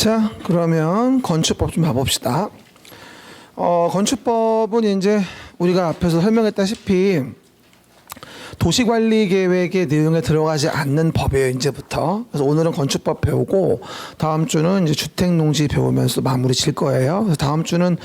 자, 그러면 건축법 좀 봐봅시다. 건축법은 이제 우리가 앞에서 설명했다시피 도시관리계획의 내용에 들어가지 않는 법이에요, 이제부터. 그래서 오늘은 건축법 배우고 다음 주는 이제 주택농지 배우면서 마무리 질 거예요. 그래서 다음 주는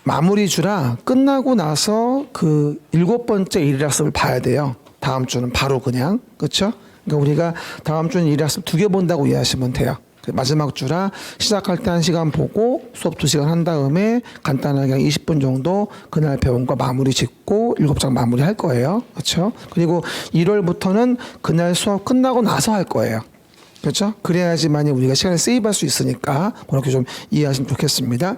마무리 주라 끝나고 나서 그 7번째 일일학습을 봐야 돼요. 다음 주는 바로 그냥, 그렇죠? 그러니까 우리가 다음 주는 일일학습 2개 본다고 이해하시면 돼요. 마지막 주라 시작할 때 1시간 보고 수업 2시간 한 다음에 간단하게 한 20분 정도 그날 배운 거 마무리 짓고 7장 마무리 할 거예요. 그렇죠? 그리고 1월부터는 그날 수업 끝나고 나서 할 거예요. 그렇죠? 그래야지만이 우리가 시간을 세이브할 수 있으니까 그렇게 좀 이해하시면 좋겠습니다.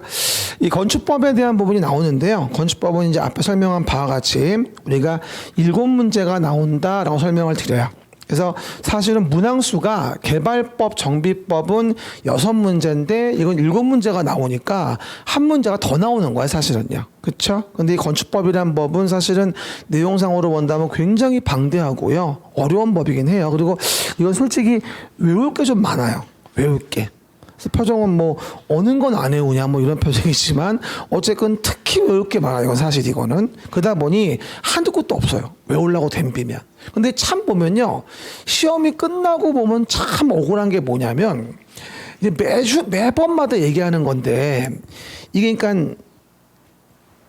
이 건축법에 대한 부분이 나오는데요. 건축법은 이제 앞에 설명한 바와 같이 우리가 7문제가 나온다라고 설명을 드려요. 그래서 사실은 문항수가 개발법, 정비법은 6문제인데 이건 7문제가 나오니까 한 문제가 더 나오는 거예요, 사실은요. 그렇죠? 근데 이 건축법이란 법은 사실은 내용상으로 본다면 굉장히 방대하고요. 어려운 법이긴 해요. 그리고 이건 솔직히 외울 게 좀 많아요. 외울 게. 그래서 표정은 뭐 어는 건 안 외우냐 뭐 이런 표정이지만 어쨌든 특히 외울 게 많아요. 사실 이거는. 그러다 보니 한두 곳도 없어요. 외우려고 댐비면. 근데 참 보면요. 시험이 끝나고 보면 참 억울한 게 뭐냐면 이제 매번마다 얘기하는 건데 이게 그러니까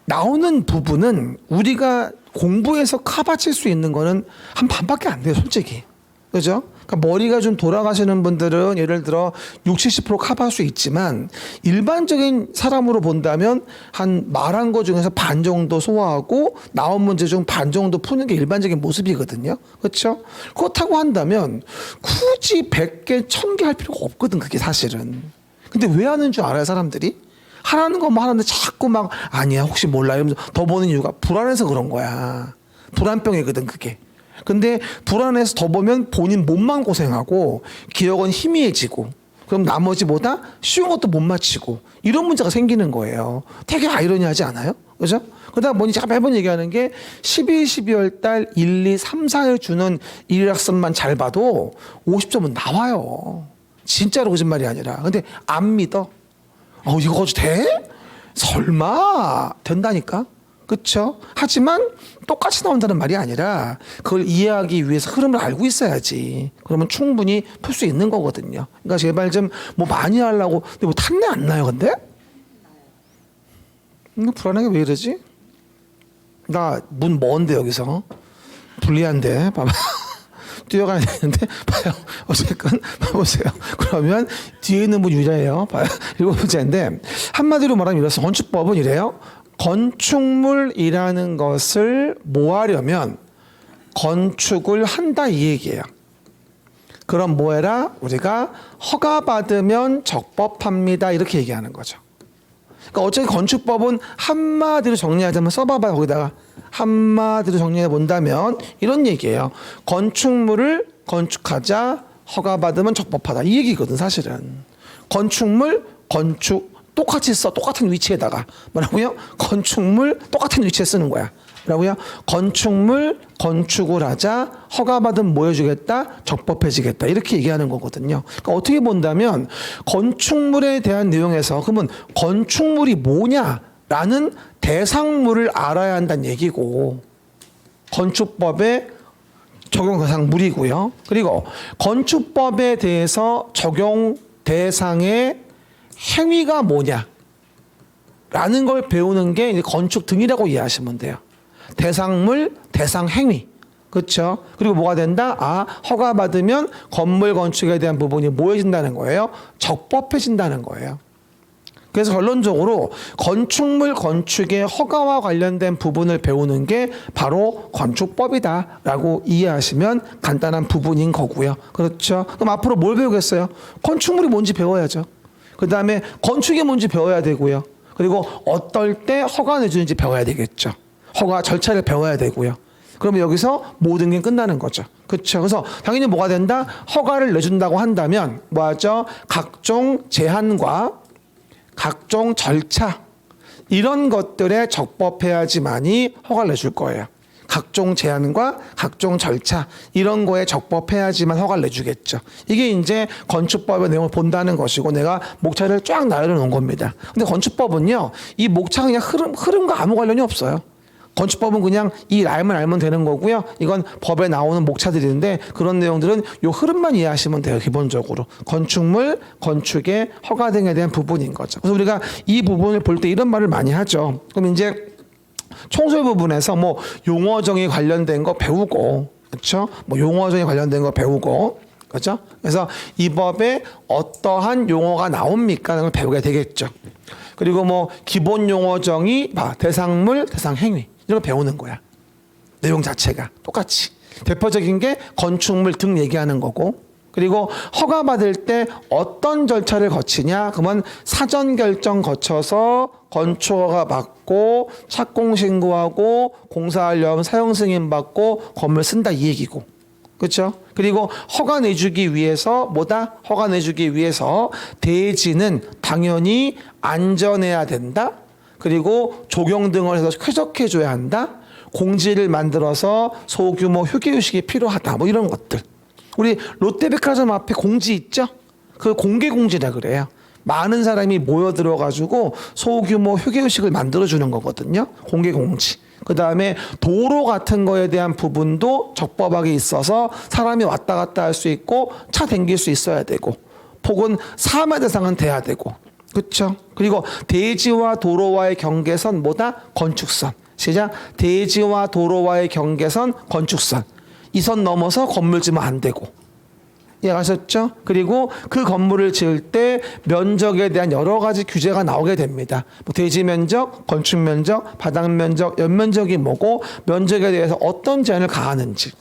나오는 부분은 우리가 공부해서 커버칠 수 있는 거는 한 반밖에 안 돼요. 솔직히. 그죠? 그러니까 머리가 좀 돌아가시는 분들은 예를 들어 60, 70% 커버할 수 있지만 일반적인 사람으로 본다면 한 말한 거 중에서 반 정도 소화하고 나온 문제 중 반 정도 푸는 게 일반적인 모습이거든요. 그렇죠? 그렇다고 한다면 굳이 100개, 1000개 할 필요가 없거든. 그게 사실은. 근데 왜 하는 줄 알아요, 사람들이? 하라는 것만 하는데 자꾸 막 아니야 혹시 몰라 이러면서 더 보는 이유가 불안해서 그런 거야. 불안병이거든 그게. 근데 불안해서 더 보면 본인 몸만 고생하고 기억은 희미해지고 그럼 나머지보다 쉬운 것도 못 맞히고 이런 문제가 생기는 거예요. 되게 아이러니하지 않아요? 그죠? 그러다 보니 제가 매번 얘기하는 게 11, 12월 달 1, 2, 3, 4일 주는 일학습만 잘 봐도 50점은 나와요. 진짜로 거짓말이 아니라. 근데 안 믿어. 이거 가지고 돼? 설마 된다니까? 그렇죠? 하지만 똑같이 나온다는 말이 아니라 그걸 이해하기 위해서 흐름을 알고 있어야지. 그러면 충분히 풀 수 있는 거거든요. 그러니까 제발 좀 뭐 많이 하려고. 근데 뭐 탐내 안 나요, 근데? 이거 불안하게 왜 이러지? 나 문 먼데 여기서 불리한데 봐봐. 뛰어가야 되는데 봐요. 어쨌건 봐보세요. 그러면 뒤에 있는 분 유리해요. 봐요. 7번째인데 한마디로 말하면 이렇습니다. 건축법은 이래요. 건축물이라는 것을 뭐 하려면 건축을 한다 이 얘기예요. 그럼 뭐 해라? 우리가 허가받으면 적법합니다. 이렇게 얘기하는 거죠. 그러니까 어차피 건축법은 한마디로 정리하자면 써봐봐요. 거기다가 한마디로 정리해 본다면 이런 얘기예요. 건축물을 건축하자 허가받으면 적법하다. 이 얘기거든 사실은. 건축물, 건축 똑같이 써. 똑같은 위치에다가. 뭐라고요? 건축물 똑같은 위치에 쓰는 거야. 뭐라고요? 건축물 건축을 하자 허가받으면 뭐 해주겠다? 적법해지겠다. 이렇게 얘기하는 거거든요. 그러니까 어떻게 본다면 건축물에 대한 내용에서 그러면 건축물이 뭐냐라는 대상물을 알아야 한다는 얘기고 건축법의 적용 대상물이고요. 그리고 건축법에 대해서 적용 대상의 행위가 뭐냐 라는 걸 배우는 게 이제 건축 등이라고 이해하시면 돼요. 대상물, 대상 행위. 그렇죠? 그리고 뭐가 된다? 허가받으면 건물 건축에 대한 부분이 뭐해진다는 거예요? 적법해진다는 거예요. 그래서 결론적으로 건축물 건축의 허가와 관련된 부분을 배우는 게 바로 건축법이다라고 이해하시면 간단한 부분인 거고요. 그렇죠? 그럼 앞으로 뭘 배우겠어요? 건축물이 뭔지 배워야죠. 그 다음에 건축이 뭔지 배워야 되고요. 그리고 어떨 때 허가 내주는지 배워야 되겠죠. 허가 절차를 배워야 되고요. 그러면 여기서 모든 게 끝나는 거죠. 그렇죠. 그래서 당연히 뭐가 된다? 허가를 내준다고 한다면 뭐하죠? 각종 제한과 각종 절차 이런 것들에 적법해야지만이 허가를 내줄 거예요. 각종 제한과 각종 절차 이런 거에 적법해야지만 허가를 내주겠죠. 이게 이제 건축법의 내용을 본다는 것이고 내가 목차를 쫙 나열해 놓은 겁니다. 근데 건축법은요, 이 목차 그냥 흐름과 아무 관련이 없어요. 건축법은 그냥 이 라인만 알면 되는 거고요. 이건 법에 나오는 목차들인데 그런 내용들은 요 흐름만 이해하시면 돼요. 기본적으로 건축물, 건축의 허가 등에 대한 부분인 거죠. 그래서 우리가 이 부분을 볼 때 이런 말을 많이 하죠. 그럼 이제 총설 부분에서 뭐 용어정의 관련된 거 배우고, 그렇죠? 뭐 용어정의 관련된 거 배우고, 그렇죠? 그래서 이 법에 어떠한 용어가 나옵니까? 를 배우게 되겠죠. 그리고 뭐 기본 용어정의, 대상물, 대상행위 이런 거 배우는 거야. 내용 자체가 똑같이. 대표적인 게 건축물 등 얘기하는 거고, 그리고 허가 받을 때 어떤 절차를 거치냐? 그러면 사전 결정 거쳐서 건축허가 받고 착공 신고하고 공사하려면 사용 승인 받고 건물 쓴다 이 얘기고, 그렇죠? 그리고 허가 내주기 위해서 뭐다? 허가 내주기 위해서 대지는 당연히 안전해야 된다. 그리고 조경 등을 해서 쾌적해줘야 한다. 공지를 만들어서 소규모 휴게유식이 필요하다. 뭐 이런 것들. 우리 롯데백화점 앞에 공지 있죠? 그 공개 공지라 그래요. 많은 사람이 모여들어가지고 소규모 휴게유식을 만들어주는 거거든요. 공개 공지. 그 다음에 도로 같은 거에 대한 부분도 적법하게 있어서 사람이 왔다 갔다 할 수 있고 차 댕길 수 있어야 되고, 혹은 사마 대상은 돼야 되고, 그렇죠? 그리고 대지와 도로와의 경계선 뭐다? 건축선. 시작. 대지와 도로와의 경계선 건축선. 이 선 넘어서 건물 지으면 안 되고. 이해가셨죠? 그리고 그 건물을 지을 때 면적에 대한 여러 가지 규제가 나오게 됩니다. 뭐 대지 면적, 건축 면적, 바닥 면적, 연면적이 뭐고 면적에 대해서 어떤 제한을 가하는지,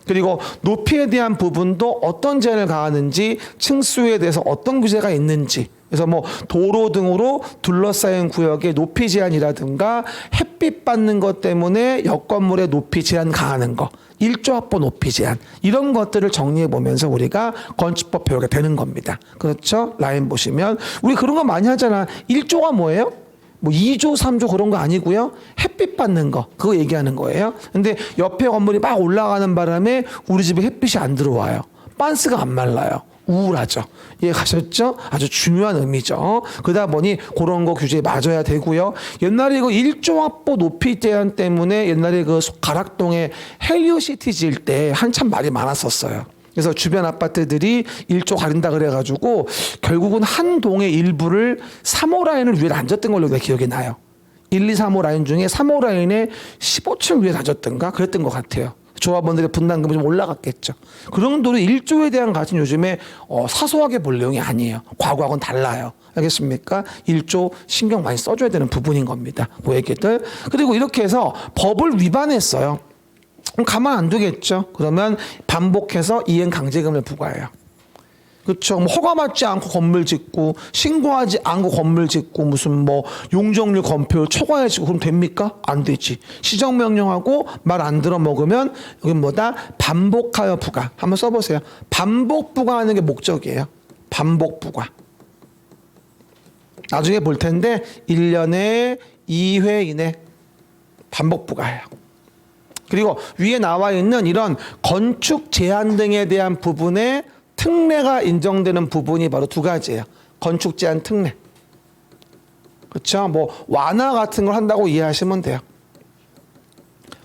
그리고 높이에 대한 부분도 어떤 제한을 가하는지, 층수에 대해서 어떤 규제가 있는지. 그래서 뭐 도로 등으로 둘러싸인 구역의 높이 제한이라든가 햇빛 받는 것 때문에 옆 건물의 높이 제한 가하는 거, 일조합보 높이 제한, 이런 것들을 정리해 보면서 우리가 건축법 배우게 되는 겁니다. 그렇죠? 라인 보시면 우리 그런 거 많이 하잖아. 1조가 뭐예요? 뭐 2조, 3조 그런 거 아니고요. 햇빛 받는 거, 그거 얘기하는 거예요. 근데 옆에 건물이 막 올라가는 바람에 우리 집에 햇빛이 안 들어와요. 빤스가 안 말라요. 우울하죠. 이해가셨죠? 아주 중요한 의미죠. 그러다 보니 그런 거 규제에 맞아야 되고요. 옛날에 이거 1조 합보 높이 제한 때문에 옛날에 그 가락동에 헬리오시티 지을 때 한참 말이 많았었어요. 그래서 주변 아파트들이 1조 가린다 그래가지고 결국은 한 동의 일부를 3호 라인을 위에 앉았던 걸로 내 기억이 나요. 1, 2, 3호 라인 중에 3호 라인에 15층 위에 앉았던가 그랬던 것 같아요. 조합원들의 분담금이 좀 올라갔겠죠. 그 정도로 1조에 대한 가치는 요즘에 사소하게 볼 내용이 아니에요. 과거하고는 달라요. 알겠습니까? 1조 신경 많이 써줘야 되는 부분인 겁니다. 그 얘기들. 그리고 이렇게 해서 법을 위반했어요. 그럼 가만 안 두겠죠. 그러면 반복해서 이행 강제금을 부과해요. 그렇죠. 뭐 허가받지 않고 건물 짓고 신고하지 않고 건물 짓고 무슨 뭐 용적률 검표 초과해지고 그럼 됩니까? 안 되지. 시정명령하고 말 안 들어 먹으면 여기 뭐다? 반복하여 부과. 한번 써보세요. 반복 부과하는 게 목적이에요. 반복 부과. 나중에 볼 텐데 1년에 2회 이내 반복 부과해요. 그리고 위에 나와 있는 이런 건축 제한 등에 대한 부분에 특례가 인정되는 부분이 바로 두 가지예요. 건축 제한 특례. 그렇죠? 뭐 완화 같은 걸 한다고 이해하시면 돼요.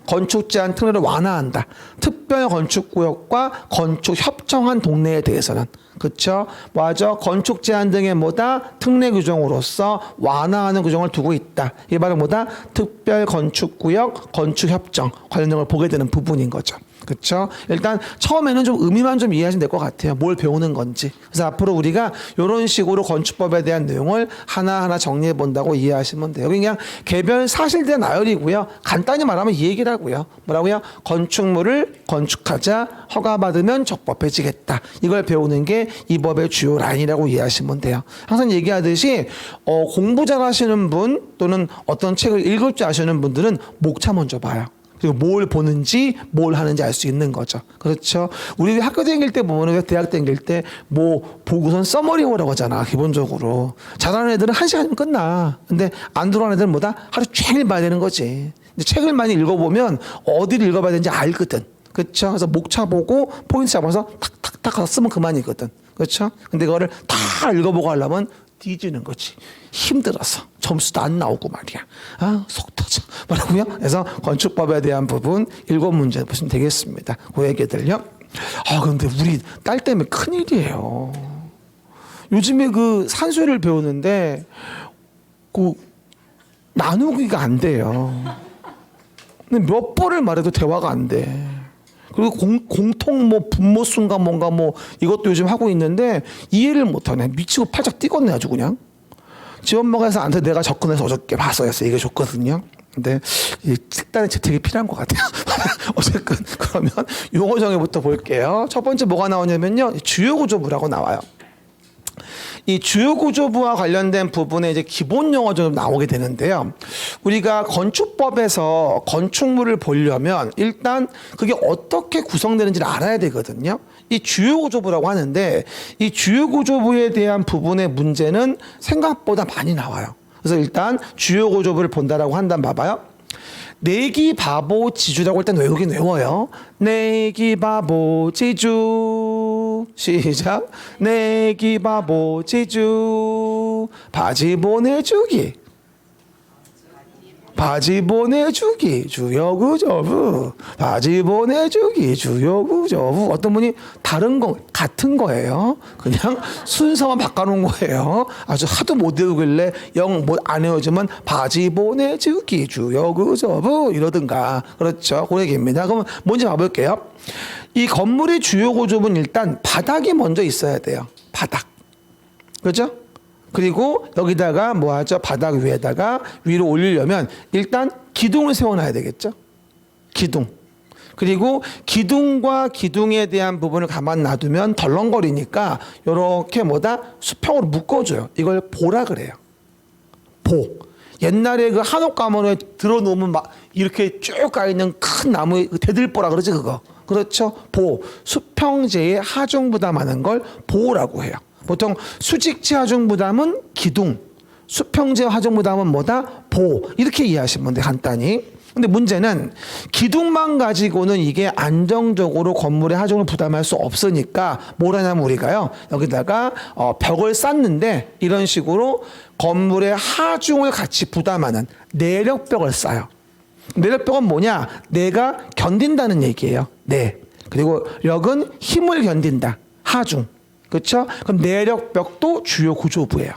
건축 제한 특례를 완화한다. 특별 건축구역과 건축 협정한 동네에 대해서는. 그렇죠? 맞아. 건축 제한 등의 뭐다? 특례 규정으로서 완화하는 규정을 두고 있다. 이게 바로 뭐다? 특별 건축구역, 건축협정 관련 걸 보게 되는 부분인 거죠. 그렇죠? 일단 처음에는 좀 의미만 좀 이해하시면 될 것 같아요. 뭘 배우는 건지. 그래서 앞으로 우리가 이런 식으로 건축법에 대한 내용을 하나하나 정리해 본다고 이해하시면 돼요. 그냥 개별 사실대 나열이고요. 간단히 말하면 이 얘기라고요. 뭐라고요? 건축물을 건축하자 허가받으면 적법해지겠다. 이걸 배우는 게 이 법의 주요 라인이라고 이해하시면 돼요. 항상 얘기하듯이 공부 잘하시는 분 또는 어떤 책을 읽을 줄 아시는 분들은 목차 먼저 봐요. 그리고 뭘 보는지 뭘 하는지 알 수 있는 거죠. 그렇죠? 우리 학교 다닐 때 보면 왜 대학 다닐 때 뭐 보고선 써머리 오라고 하잖아. 기본적으로. 잘하는 애들은 1시간이면 끝나. 근데 안 들어가는 애들은 뭐다? 하루 종일 봐야 되는 거지. 책을 많이 읽어보면 어디를 읽어봐야 되는지 알거든. 그렇죠? 그래서 목차 보고 포인트 잡아서 탁탁탁 가서 쓰면 그만이거든. 그렇죠? 근데 그거를 다 읽어보고 하려면 뒤지는 거지. 힘들어서 점수도 안 나오고 말이야. 아, 속 터져. 뭐라고요? 그래서 건축법에 대한 부분 7문제 보시면 되겠습니다. 그 얘기들요. 아, 근데 우리 딸 때문에 큰일이에요. 요즘에 그 산수를 배우는데 그 나누기가 안 돼요. 근데 몇 번을 말해도 대화가 안 돼. 그리고 공통 뭐 분모순가 뭔가 뭐 이것도 요즘 하고 있는데 이해를 못하네. 미치고 팔짝 뛰겠네 아주 그냥. 지 엄마가 해서 안 돼. 내가 접근해서 어저께 봤어요. 이게 좋거든요. 근데 이 특단의 재택이 필요한 것 같아요. 어쨌든 그러면 용어 정의부터 볼게요. 첫 번째 뭐가 나오냐면요. 주요구조부라고 나와요. 이 주요구조부와 관련된 부분에 이제 기본 용어 좀 나오게 되는데요. 우리가 건축법에서 건축물을 보려면 일단 그게 어떻게 구성되는지를 알아야 되거든요. 이 주요구조부라고 하는데 이 주요구조부에 대한 부분의 문제는 생각보다 많이 나와요. 그래서 일단 주요구조부를 본다라고 한다면 봐봐요. 내기 바보 지주라고 일단 외우긴 외워요. 내기 바보 지주. 시작. 내기 바보 지주. 바지 보내주기. 바지 보내주기. 주요구조부. 바지 보내주기. 주요구조부. 어떤 분이 다른 거 같은 거예요. 그냥 순서만 바꿔놓은 거예요. 아주 하도 못 외우길래 영 못 안 외워주면 바지 보내주기. 주요구조부 이러든가. 그렇죠. 그 얘기입니다. 그럼 뭔지 봐볼게요. 이 건물의 주요구조부는 일단 바닥이 먼저 있어야 돼요. 바닥. 그렇죠? 그리고 여기다가 뭐 하죠? 바닥 위에다가 위로 올리려면 일단 기둥을 세워놔야 되겠죠? 기둥. 그리고 기둥과 기둥에 대한 부분을 가만 놔두면 덜렁거리니까 이렇게 뭐다? 수평으로 묶어줘요. 이걸 보라 그래요. 보. 옛날에 그 한옥 가문에 들어놓으면 막 이렇게 쭉 가있는 큰 나무에 대들보라 그러지 그거. 그렇죠? 보. 수평제에 하중부담하는 걸 보라고 해요. 보통 수직지 하중부담은 기둥, 수평제 하중부담은 뭐다? 보. 이렇게 이해하시면 돼요. 간단히. 근데 문제는 기둥만 가지고는 이게 안정적으로 건물의 하중을 부담할 수 없으니까 뭘 하냐면 우리가요. 여기다가 벽을 쌓는데 이런 식으로 건물의 하중을 같이 부담하는 내력벽을 쌓아요. 내력벽은 뭐냐? 내가 견딘다는 얘기예요. 네. 그리고 력은 힘을 견딘다. 하중. 그렇죠? 그럼 내력벽도 주요 구조부예요.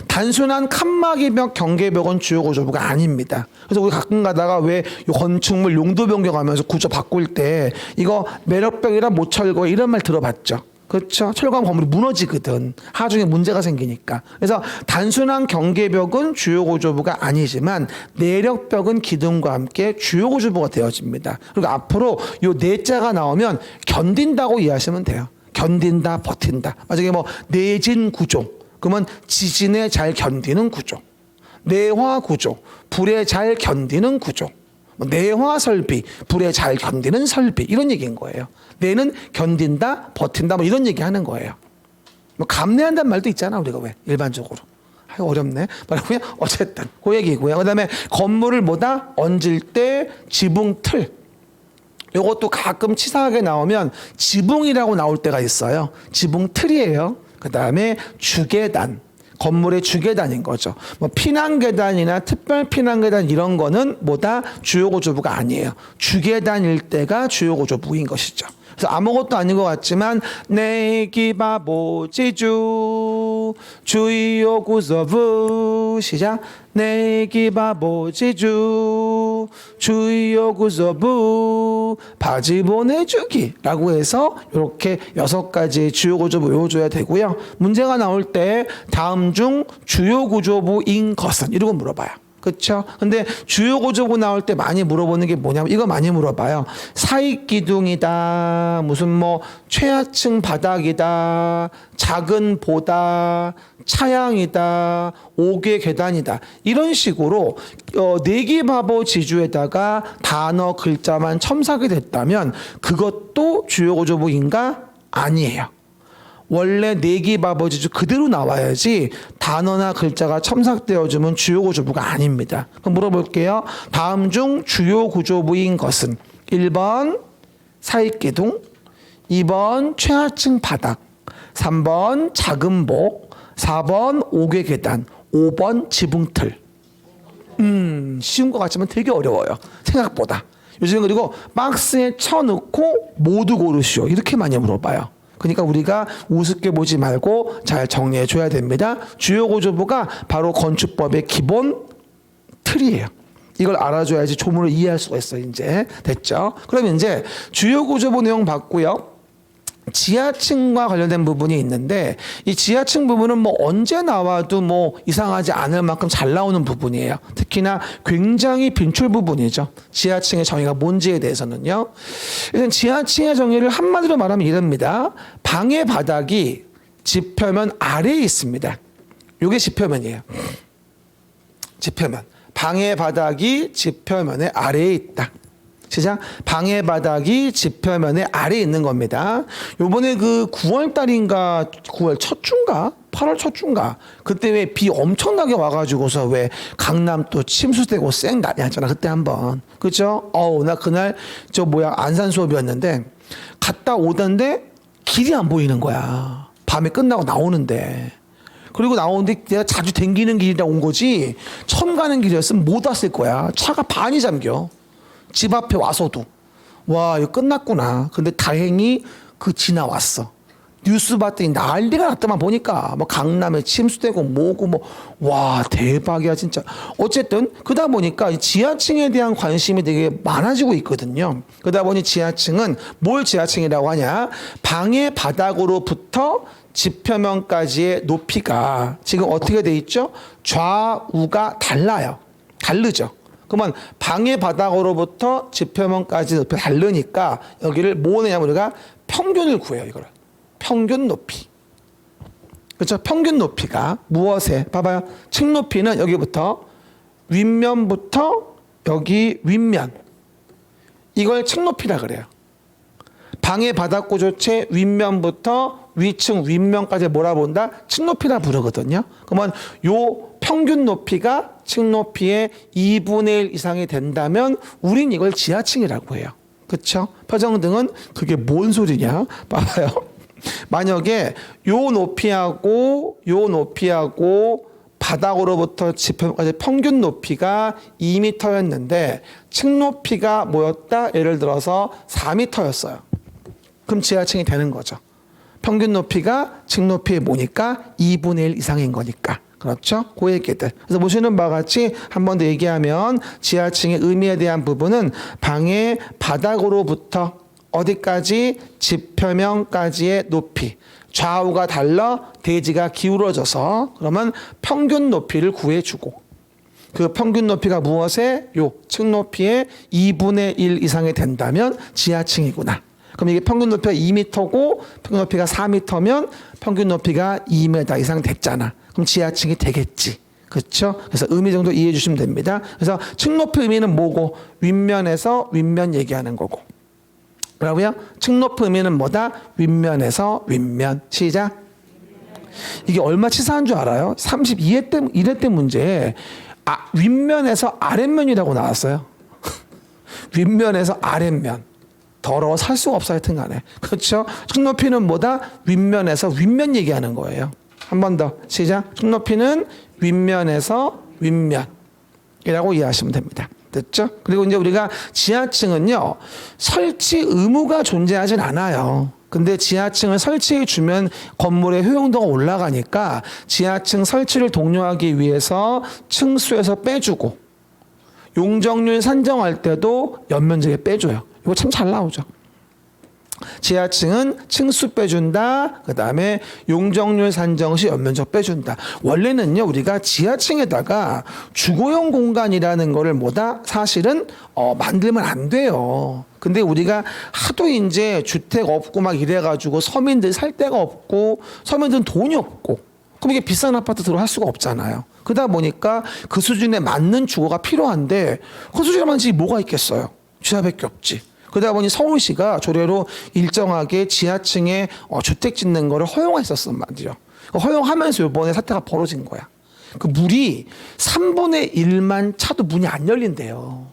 단순한 칸막이벽, 경계벽은 주요 구조부가 아닙니다. 그래서 우리 가끔 가다가 왜 건축물 용도 변경하면서 구조 바꿀 때 이거 내력벽이라 못 철거 이런 말 들어봤죠? 그렇죠? 철거하면 건물이 무너지거든. 하중에 문제가 생기니까. 그래서 단순한 경계벽은 주요 구조부가 아니지만 내력벽은 기둥과 함께 주요 구조부가 되어집니다. 그리고 앞으로 요 내자가 나오면 견딘다고 이해하시면 돼요. 견딘다, 버틴다. 만약에 뭐 내진 구조, 그러면 지진에 잘 견디는 구조. 내화 구조, 불에 잘 견디는 구조. 내화 설비, 불에 잘 견디는 설비. 이런 얘기인 거예요. 내는 견딘다, 버틴다, 뭐 이런 얘기 하는 거예요. 뭐 감내한다는 말도 있잖아, 우리가 왜 일반적으로. 아유, 어렵네. 뭐라고요? 어쨌든 그 얘기고요. 그다음에 건물을 뭐다 얹을 때 지붕 틀. 이것도 가끔 치사하게 나오면 지붕이라고 나올 때가 있어요. 지붕 틀이에요. 그 다음에 주계단. 건물의 주계단인 거죠. 뭐 피난계단이나 특별 피난계단 이런 거는 뭐다 주요 구조부가 아니에요. 주계단일 때가 주요 구조부인 것이죠. 그래서 아무것도 아닌 것 같지만 내기 바보 지주 주요 구조부 시작. 내기 바보 지주 주요 구조부 바지 보내주기라고 해서 이렇게 6가지의 주요 구조부 외워줘야 되고요. 문제가 나올 때 다음 중 주요 구조부인 것은 이러고 물어봐요. 그렇죠? 근데 주요 구조부 나올 때 많이 물어보는 게 뭐냐면 이거 많이 물어봐요. 사익 기둥이다. 무슨 뭐 최하층 바닥이다. 작은 보다. 차양이다. 5개 계단이다. 이런 식으로 내기 바보 지주에다가 단어 글자만 첨삭이 됐다면 그것도 주요 구조부인가? 아니에요. 원래 내기 바버지주 그대로 나와야지 단어나 글자가 첨삭되어주면 주요 구조부가 아닙니다. 그럼 물어볼게요. 다음 중 주요 구조부인 것은 1번 사익기둥, 2번 최하층 바닥, 3번 작은 복, 4번 옥외 계단, 5번 지붕틀. 쉬운 것 같지만 되게 어려워요. 생각보다. 요즘 그리고 박스에 쳐넣고 모두 고르시오. 이렇게 많이 물어봐요. 그러니까 우리가 우습게 보지 말고 잘 정리해 줘야 됩니다. 주요 구조부가 바로 건축법의 기본 틀이에요. 이걸 알아줘야지 조문을 이해할 수가 있어요. 이제 됐죠? 그러면 이제 주요 구조부 내용 봤고요. 지하층과 관련된 부분이 있는데 이 지하층 부분은 뭐 언제 나와도 뭐 이상하지 않을 만큼 잘 나오는 부분이에요. 특히나 굉장히 빈출 부분이죠. 지하층의 정의가 뭔지에 대해서는요. 일단 지하층의 정의를 한마디로 말하면 이럽니다. 방의 바닥이 지표면 아래에 있습니다. 이게 지표면이에요. 지표면. 방의 바닥이 지표면의 아래에 있다. 시작. 방의 바닥이 지표면의 아래에 있는 겁니다. 요번에 그 9월 달인가 9월 첫 주인가 8월 첫 주인가 그때 왜 비 엄청나게 와가지고서 왜 강남 또 침수되고 쌩 난리 났잖아. 그때 한번. 그죠? 나 그날 안산 수업이었는데 갔다 오던데 길이 안 보이는 거야. 밤에 끝나고 나오는데. 그리고 나오는데 내가 자주 댕기는 길이라 온 거지 처음 가는 길이었으면 못 왔을 거야. 차가 반이 잠겨. 집 앞에 와서도. 와, 이거 끝났구나. 근데 다행히 지나왔어. 뉴스 봤더니 난리가 났더만 보니까. 뭐 강남에 침수되고 뭐고 와, 대박이야, 진짜. 어쨌든, 그러다 보니까 지하층에 대한 관심이 되게 많아지고 있거든요. 그러다 보니 지하층은 뭘 지하층이라고 하냐. 방의 바닥으로부터 지표면까지의 높이가 지금 어떻게 돼 있죠? 좌우가 달라요. 다르죠. 그러면 방의 바닥으로부터 지표면까지 높이 다르니까 여기를 뭐 내냐면 우리가 평균을 구해요. 이거를. 평균 높이. 그렇죠? 평균 높이가 무엇에? 봐봐요. 층 높이는 여기부터 윗면부터 여기 윗면. 이걸 층 높이라 그래요. 방의 바닥 구조체 윗면부터 위층 윗면까지 몰아본다. 층 높이라 부르거든요. 그러면 요 평균 높이가 층 높이의 2분의 1 이상이 된다면 우린 이걸 지하층이라고 해요. 그렇죠? 표정등은 그게 뭔 소리냐? 봐봐요. 만약에 요 높이하고 바닥으로부터 지표까지 평균 높이가 2m였는데 층 높이가 뭐였다? 예를 들어서 4m였어요. 그럼 지하층이 되는 거죠. 평균 높이가 층 높이에 뭐니까 2분의 1 이상인 거니까. 그렇죠? 그 얘기들. 그래서 보시는 바와 같이 한 번 더 얘기하면 지하층의 의미에 대한 부분은 방의 바닥으로부터 어디까지? 지표면까지의 높이. 좌우가 달라 대지가 기울어져서 그러면 평균 높이를 구해주고 그 평균 높이가 무엇에? 요 층 높이의 2분의 1 이상이 된다면 지하층이구나. 그럼 이게 평균 높이가 2m고 평균 높이가 4m면 평균 높이가 2m 이상 됐잖아. 그럼 지하층이 되겠지. 그렇죠? 그래서 의미 정도 이해해 주시면 됩니다. 그래서 층 높이 의미는 뭐고? 윗면에서 윗면 얘기하는 거고. 뭐라고요? 층 높이 의미는 뭐다? 윗면에서 윗면. 시작. 이게 얼마 치사한 줄 알아요? 32회 때 1회 때 문제에 윗면에서 아랫면이라고 나왔어요. 윗면에서 아랫면. 더러워 살 수가 없어 하여튼 간에. 그렇죠? 층 높이는 뭐다? 윗면에서 윗면 얘기하는 거예요. 한 번 더. 시작. 층 높이는 윗면에서 윗면이라고 이해하시면 됩니다. 됐죠? 그리고 이제 우리가 지하층은요, 설치 의무가 존재하진 않아요. 근데 지하층을 설치해 주면 건물의 효용도가 올라가니까 지하층 설치를 독려하기 위해서 층수에서 빼주고 용적률 산정할 때도 연면적에 빼줘요. 이거 참 잘 나오죠. 지하층은 층수 빼준다. 그 다음에 용적률 산정 시 연면적 빼준다. 원래는요, 우리가 지하층에다가 주거용 공간이라는 거를 사실은 만들면 안 돼요. 근데 우리가 하도 이제 주택 없고 막 이래가지고 서민들 살 데가 없고 서민들은 돈이 없고 그럼 이게 비싼 아파트 들어갈 수가 없잖아요. 그러다 보니까 그 수준에 맞는 주거가 필요한데 그 수준에 맞는 집이 뭐가 있겠어요? 지하밖에 없지. 그러다 보니 서울시가 조례로 일정하게 지하층에 주택 짓는 거를 허용했었단 말이죠. 허용하면서 이번에 사태가 벌어진 거야. 그 물이 3분의 1만 차도 문이 안 열린대요.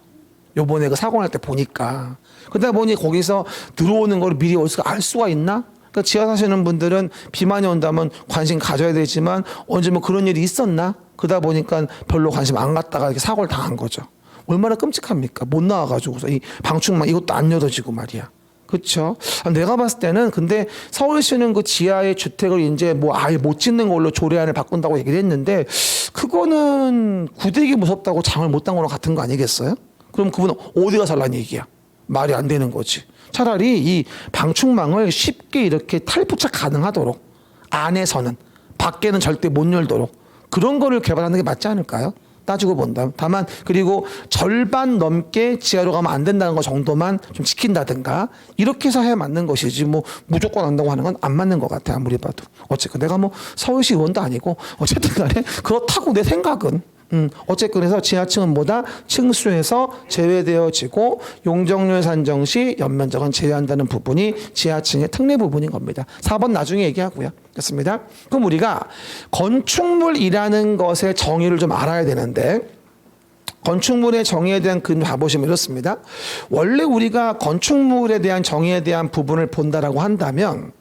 요번에 그 사고 날 때 보니까. 그러다 보니 거기서 들어오는 걸 미리 어디서 알 수가 있나? 그러니까 지하 사시는 분들은 비만이 온다면 관심 가져야 되지만 언제 뭐 그런 일이 있었나? 그러다 보니까 별로 관심 안 갖다가 이렇게 사고를 당한 거죠. 얼마나 끔찍합니까? 못 나와가지고서 이 방충망 이것도 안 열어지고 말이야. 그렇죠? 내가 봤을 때는 근데 서울시는 그 지하의 주택을 이제 뭐 아예 못 짓는 걸로 조례안을 바꾼다고 얘기를 했는데 그거는 구대기 무섭다고 장을 못 담그는 거 같은 거 아니겠어요? 그럼 그분은 어디가 잘난 얘기야? 말이 안 되는 거지. 차라리 이 방충망을 쉽게 이렇게 탈부착 가능하도록 안에서는 밖에는 절대 못 열도록 그런 거를 개발하는 게 맞지 않을까요? 따지고 본다면. 다만 그리고 절반 넘게 지하로 가면 안 된다는 거 정도만 좀 지킨다든가 이렇게 해서 해야 맞는 것이지 뭐 무조건 한다고 하는 건 안 맞는 것 같아 아무리 봐도. 어쨌든 내가 뭐 서울시 의원도 아니고 어쨌든 간에 그렇다고 내 생각은 어쨌든 그래서 지하층은 뭐다? 층수에서 제외되어지고 용적률 산정 시 연면적은 제외한다는 부분이 지하층의 특례 부분인 겁니다. 4번 나중에 얘기하고요. 됐습니다. 그럼 우리가 건축물이라는 것의 정의를 좀 알아야 되는데 건축물의 정의에 대한 근 봐보시면 이렇습니다. 원래 우리가 건축물에 대한 정의에 대한 부분을 본다라고 한다면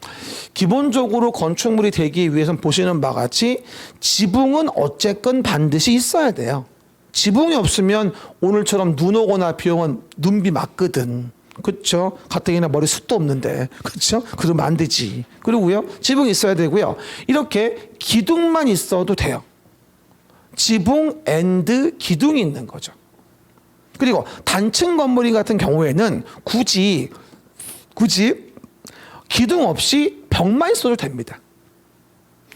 기본적으로 건축물이 되기 위해서는 보시는 바와 같이 지붕은 어쨌건 반드시 있어야 돼요. 지붕이 없으면 오늘처럼 눈 오거나 비 오면 눈비 맞거든. 그렇죠? 가뜩이나 머리 숱도 없는데 그렇죠? 그러면 안 되지. 그리고요 지붕이 있어야 되고요. 이렇게 기둥만 있어도 돼요. 지붕 앤드 기둥이 있는 거죠. 그리고 단층 건물이 같은 경우에는 굳이 기둥 없이 벽만 있어도 됩니다.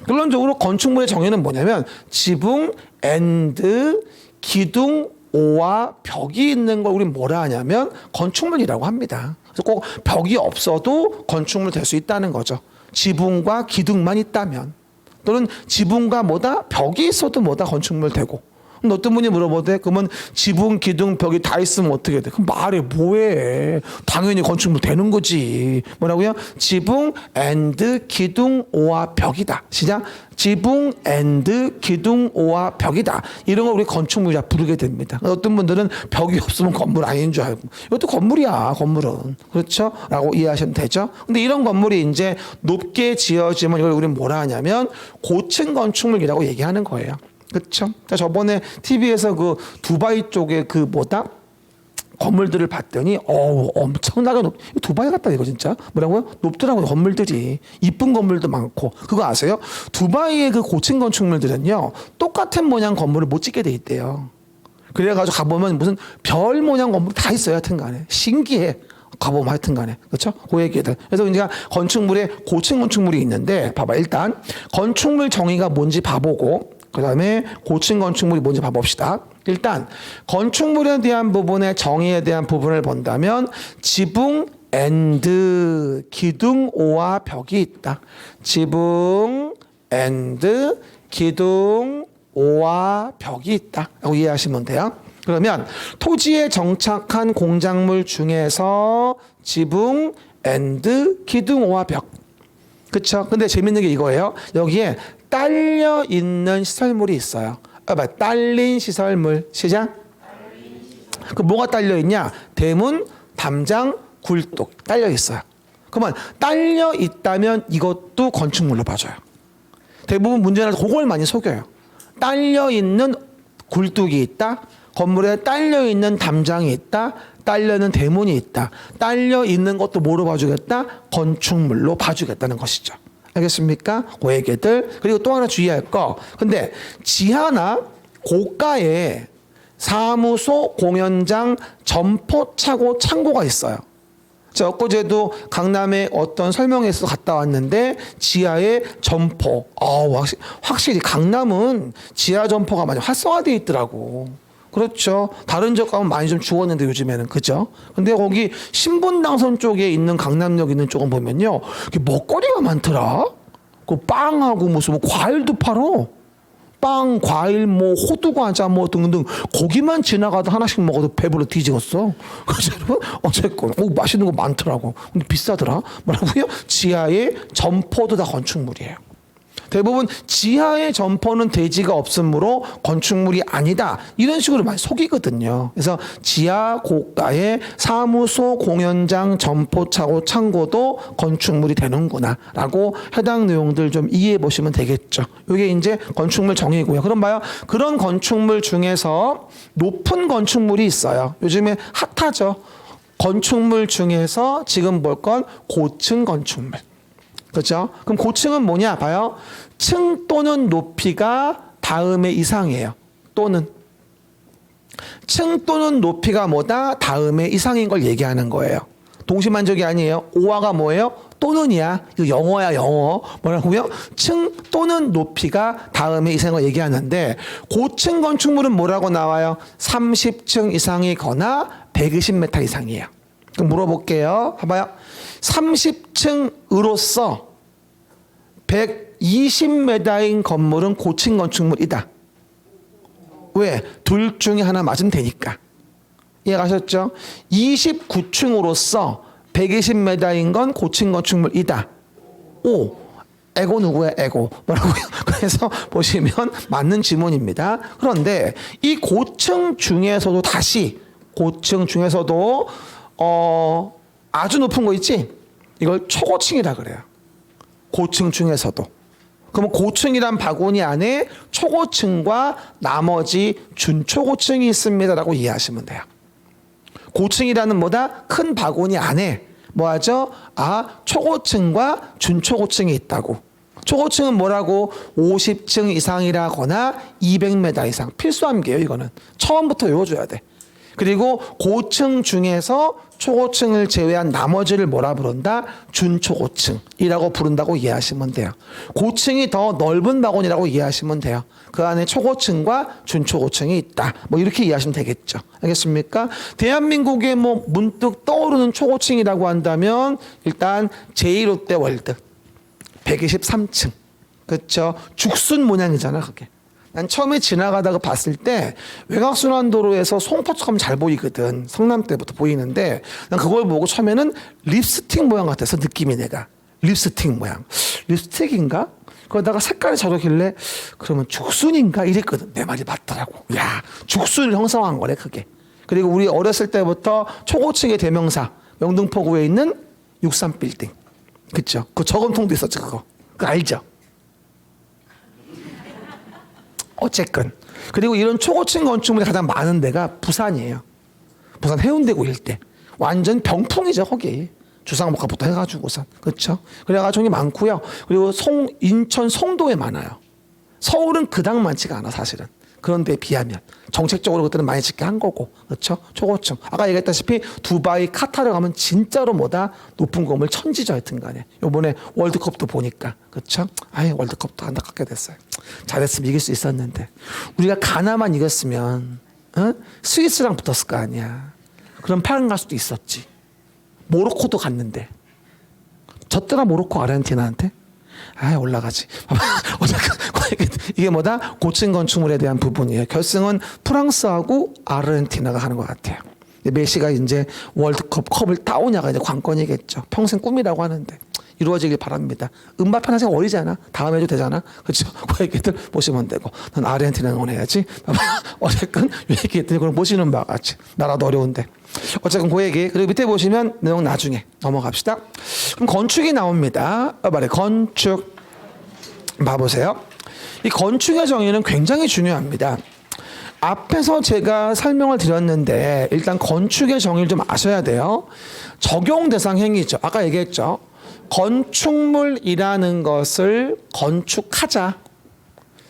결론적으로 건축물의 정의는 뭐냐면 지붕 앤드 기둥 오와 벽이 있는 걸 우리 뭐라 하냐면 건축물이라고 합니다. 그래서 꼭 벽이 없어도 건축물 될 수 있다는 거죠. 지붕과 기둥만 있다면. 또는 지붕과 뭐다? 벽이 있어도 뭐다? 건축물 되고. 어떤 분이 물어보대. 그러면 지붕, 기둥, 벽이 다 있으면 어떻게 돼? 그럼 말해 뭐해? 당연히 건축물 되는 거지. 뭐라고요? 지붕 앤드 기둥 오와 벽이다. 시작. 지붕 앤드 기둥 오와 벽이다. 이런 걸 우리 건축물이라 부르게 됩니다. 어떤 분들은 벽이 없으면 건물 아닌 줄 알고 이것도 건물이야. 건물은. 그렇죠? 라고 이해하시면 되죠. 근데 이런 건물이 이제 높게 지어지면 이걸 우리는 뭐라 하냐면 고층 건축물이라고 얘기하는 거예요. 그렇죠? 저번에 TV에서 그 두바이 쪽에 그 뭐다? 건물들을 봤더니 엄청나게 두바이 같다 이거 진짜. 뭐라고요? 높더라고요. 건물들이. 이쁜 건물도 많고. 그거 아세요? 두바이의 그 고층 건축물들은요. 똑같은 모양 건물을 못 짓게 돼 있대요. 그래가지고 가보면 무슨 별 모양 건물 다 있어요. 하여튼 간에. 신기해. 가보면 하여튼 간에. 그렇죠? 그 얘기들. 그래서 우리가 건축물에 고층 건축물이 있는데 봐봐. 일단 건축물 정의가 뭔지 봐보고 그 다음에 고층 건축물이 뭔지 봐봅시다. 일단 건축물에 대한 부분의 정의에 대한 부분을 본다면 지붕 앤드 기둥 오와 벽이 있다. 지붕 앤드 기둥 오와 벽이 있다. 라고 이해하시면 돼요. 그러면 토지에 정착한 공작물 중에서 지붕 앤드 기둥 오와 벽. 그쵸? 근데 재밌는 게 이거예요. 여기에 딸려 있는 시설물이 있어요. 딸린 시설물. 시작. 그 뭐가 딸려 있냐? 대문, 담장, 굴뚝 딸려 있어요. 그러면 딸려 있다면 이것도 건축물로 봐줘요. 대부분 문제는 그걸 많이 속여요. 딸려 있는 굴뚝이 있다. 건물에 딸려 있는 담장이 있다. 딸려 있는 대문이 있다. 딸려 있는 것도 뭐로 봐주겠다? 건축물로 봐주겠다는 것이죠. 알겠습니까? 그 얘기들. 그리고 또 하나 주의할 거. 근데 지하나 고가에 사무소, 공연장, 점포차고 창고가 있어요. 저 엊그제도 강남에 어떤 설명회에서 갔다 왔는데 지하에 점포. 확실히 강남은 지하 점포가 많이 활성화되어 있더라고. 그렇죠. 다른 지역 가면 많이 좀 죽었는데 요즘에는. 그죠? 근데 거기 신분당선 쪽에 있는 강남역 있는 쪽은 보면요. 먹거리가 많더라. 그 빵하고 무슨 과일도 팔어. 빵, 과일, 뭐 호두 과자 뭐 등등 고기만 지나가도 하나씩 먹어도 배불러 뒤지겠어. 그래서 여러분 어쨌건 맛있는 거 많더라고. 근데 비싸더라. 뭐라고요? 지하에 점포도 다 건축물이에요. 대부분 지하의 점포는 대지가 없으므로 건축물이 아니다. 이런 식으로 많이 속이거든요. 그래서 지하 고가의 사무소, 공연장, 점포, 차고, 창고도 건축물이 되는구나 라고 해당 내용들 좀 이해해 보시면 되겠죠. 이게 이제 건축물 정의고요. 그럼 봐요. 그런 건축물 중에서 높은 건축물이 있어요. 요즘에 핫하죠. 건축물 중에서 지금 볼 건 고층 건축물. 그렇죠? 그럼 고층은 뭐냐? 봐요. 층 또는 높이가 다음의 이상이에요. 또는. 층 또는 높이가 뭐다? 다음의 이상인 걸 얘기하는 거예요. 동시만족이 아니에요. 오화가 뭐예요? 또는이야. 이거 영어야, 영어. 뭐라고요? 층 또는 높이가 다음의 이상인 걸 얘기하는데 고층 건축물은 뭐라고 나와요? 30층 이상이거나 120m 이상이에요. 그럼 물어볼게요. 봐봐요. 30층으로서 120m인 건물은 고층 건축물이다. 왜? 둘 중에 하나 맞으면 되니까. 이해가셨죠? 29층으로서 120m인 건 고층 건축물이다. 오, 에고 누구야? 에고. 뭐라고요? 그래서 보시면 맞는 지문입니다. 그런데 이 고층 중에서도 다시 고층 중에서도 아주 높은 거 있지? 이걸 초고층이라 그래요. 고층 중에서도. 그러면 고층이란 바구니 안에 초고층과 나머지 준초고층이 있습니다라고 이해하시면 돼요. 고층이라는 뭐다? 큰 바구니 안에 뭐하죠? 초고층과 준초고층이 있다고. 초고층은 뭐라고? 50층 이상이라거나 200m 이상. 필수암기예요, 이거는. 처음부터 외워줘야 돼. 그리고 고층 중에서 초고층을 제외한 나머지를 뭐라 부른다? 준초고층이라고 부른다고 이해하시면 돼요. 고층이 더 넓은 바구니라고 이해하시면 돼요. 그 안에 초고층과 준초고층이 있다. 뭐 이렇게 이해하시면 되겠죠. 알겠습니까? 대한민국에 뭐 문득 떠오르는 초고층이라고 한다면 일단 제2롯데월드 123층. 그렇죠? 죽순 모양이잖아, 그게. 난 처음에 지나가다가 봤을 때 외곽순환도로에서 송파처럼 잘 보이거든. 성남 때부터 보이는데 난 그걸 보고 처음에는 립스틱 모양 같아서 느낌이 내가. 립스틱 모양. 립스틱인가? 그러다가 색깔이 저러길래 그러면 죽순인가? 이랬거든. 내 말이 맞더라고. 야, 죽순을 형성한 거래 그게. 그리고 우리 어렸을 때부터 초고층의 대명사 영등포구에 있는 63빌딩. 그쵸? 그 저금통도 있었죠 그거. 그거 알죠? 어쨌건. 그리고 이런 초고층 건축물이 가장 많은 데가 부산이에요. 부산 해운대구 일대. 완전 병풍이죠, 거기. 주상복합부터 해가지고선. 그렇죠? 그래가지고 많고요. 그리고 인천 송도에 많아요. 서울은 그닥 많지가 않아, 사실은. 그런 데에 비하면. 정책적으로 그때는 많이 짓게 한 거고. 그렇죠? 초고층. 아까 얘기했다시피 두바이, 카타르 가면 진짜로 뭐다? 높은 건물 천지죠, 하여튼 간에. 요번에 월드컵도 보니까. 그렇죠? 아예 월드컵도 안타깝게 됐어요. 잘했으면 이길 수 있었는데. 우리가 가나만 이겼으면 스위스랑 붙었을 거 아니야. 그럼 8강 갈 수도 있었지. 모로코도 갔는데. 졌더라 모로코 아르헨티나한테. 올라가지. 이게 뭐다? 고층 건축물에 대한 부분이에요. 결승은 프랑스하고 아르헨티나가 하는 것 같아요. 메시가 이제 월드컵 컵을 따오냐가 이제 관건이겠죠. 평생 꿈이라고 하는데 이루어지길 바랍니다. 음바페는 아직 어리잖아. 다음 해도 되잖아. 그렇죠? 그 얘기들 보시면 되고. 난 아르헨티나 응원해야지. 어쨌건 이 얘기들 그럼 보시는 바와 같이. 나라도 어려운데. 어쨌든 그 얘기. 그리고 밑에 보시면 내용 나중에 넘어갑시다. 그럼 건축이 나옵니다. 말해 건축. 봐보세요. 이 건축의 정의는 굉장히 중요합니다. 앞에서 제가 설명을 드렸는데 일단 건축의 정의를 좀 아셔야 돼요. 적용 대상 행위죠. 아까 얘기했죠. 건축물이라는 것을 건축하자.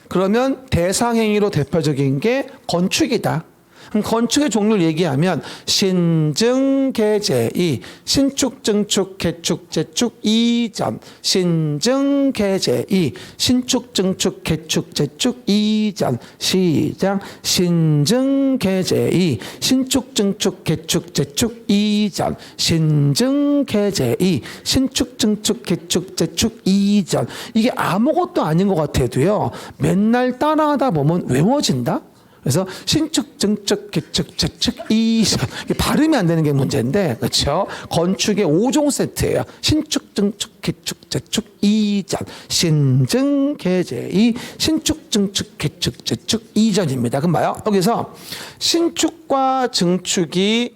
그러면 대상 행위로 대표적인 게 건축이다. 그럼 건축의 종류를 얘기하면 신증, 개제이, 신축, 증축, 개축, 재축, 이전, 신증, 개제이, 신축, 증축, 개축, 재축, 이전, 시장, 신증, 개제이, 신축, 증축, 개축, 재축, 이전, 신증, 개제이, 신축, 증축, 개축, 재축, 이전. 이게 아무것도 아닌 것 같아도요, 맨날 따라하다 보면 외워진다? 그래서 신축, 증축, 개축, 재축, 이전. 이게 발음이 안 되는 게 문제인데, 그렇죠? 건축의 5종 세트예요. 신축, 증축, 개축, 재축, 이전. 신증, 개제이, 신축, 증축, 개축, 재축, 이전입니다. 그럼 봐요. 여기서 신축과 증축이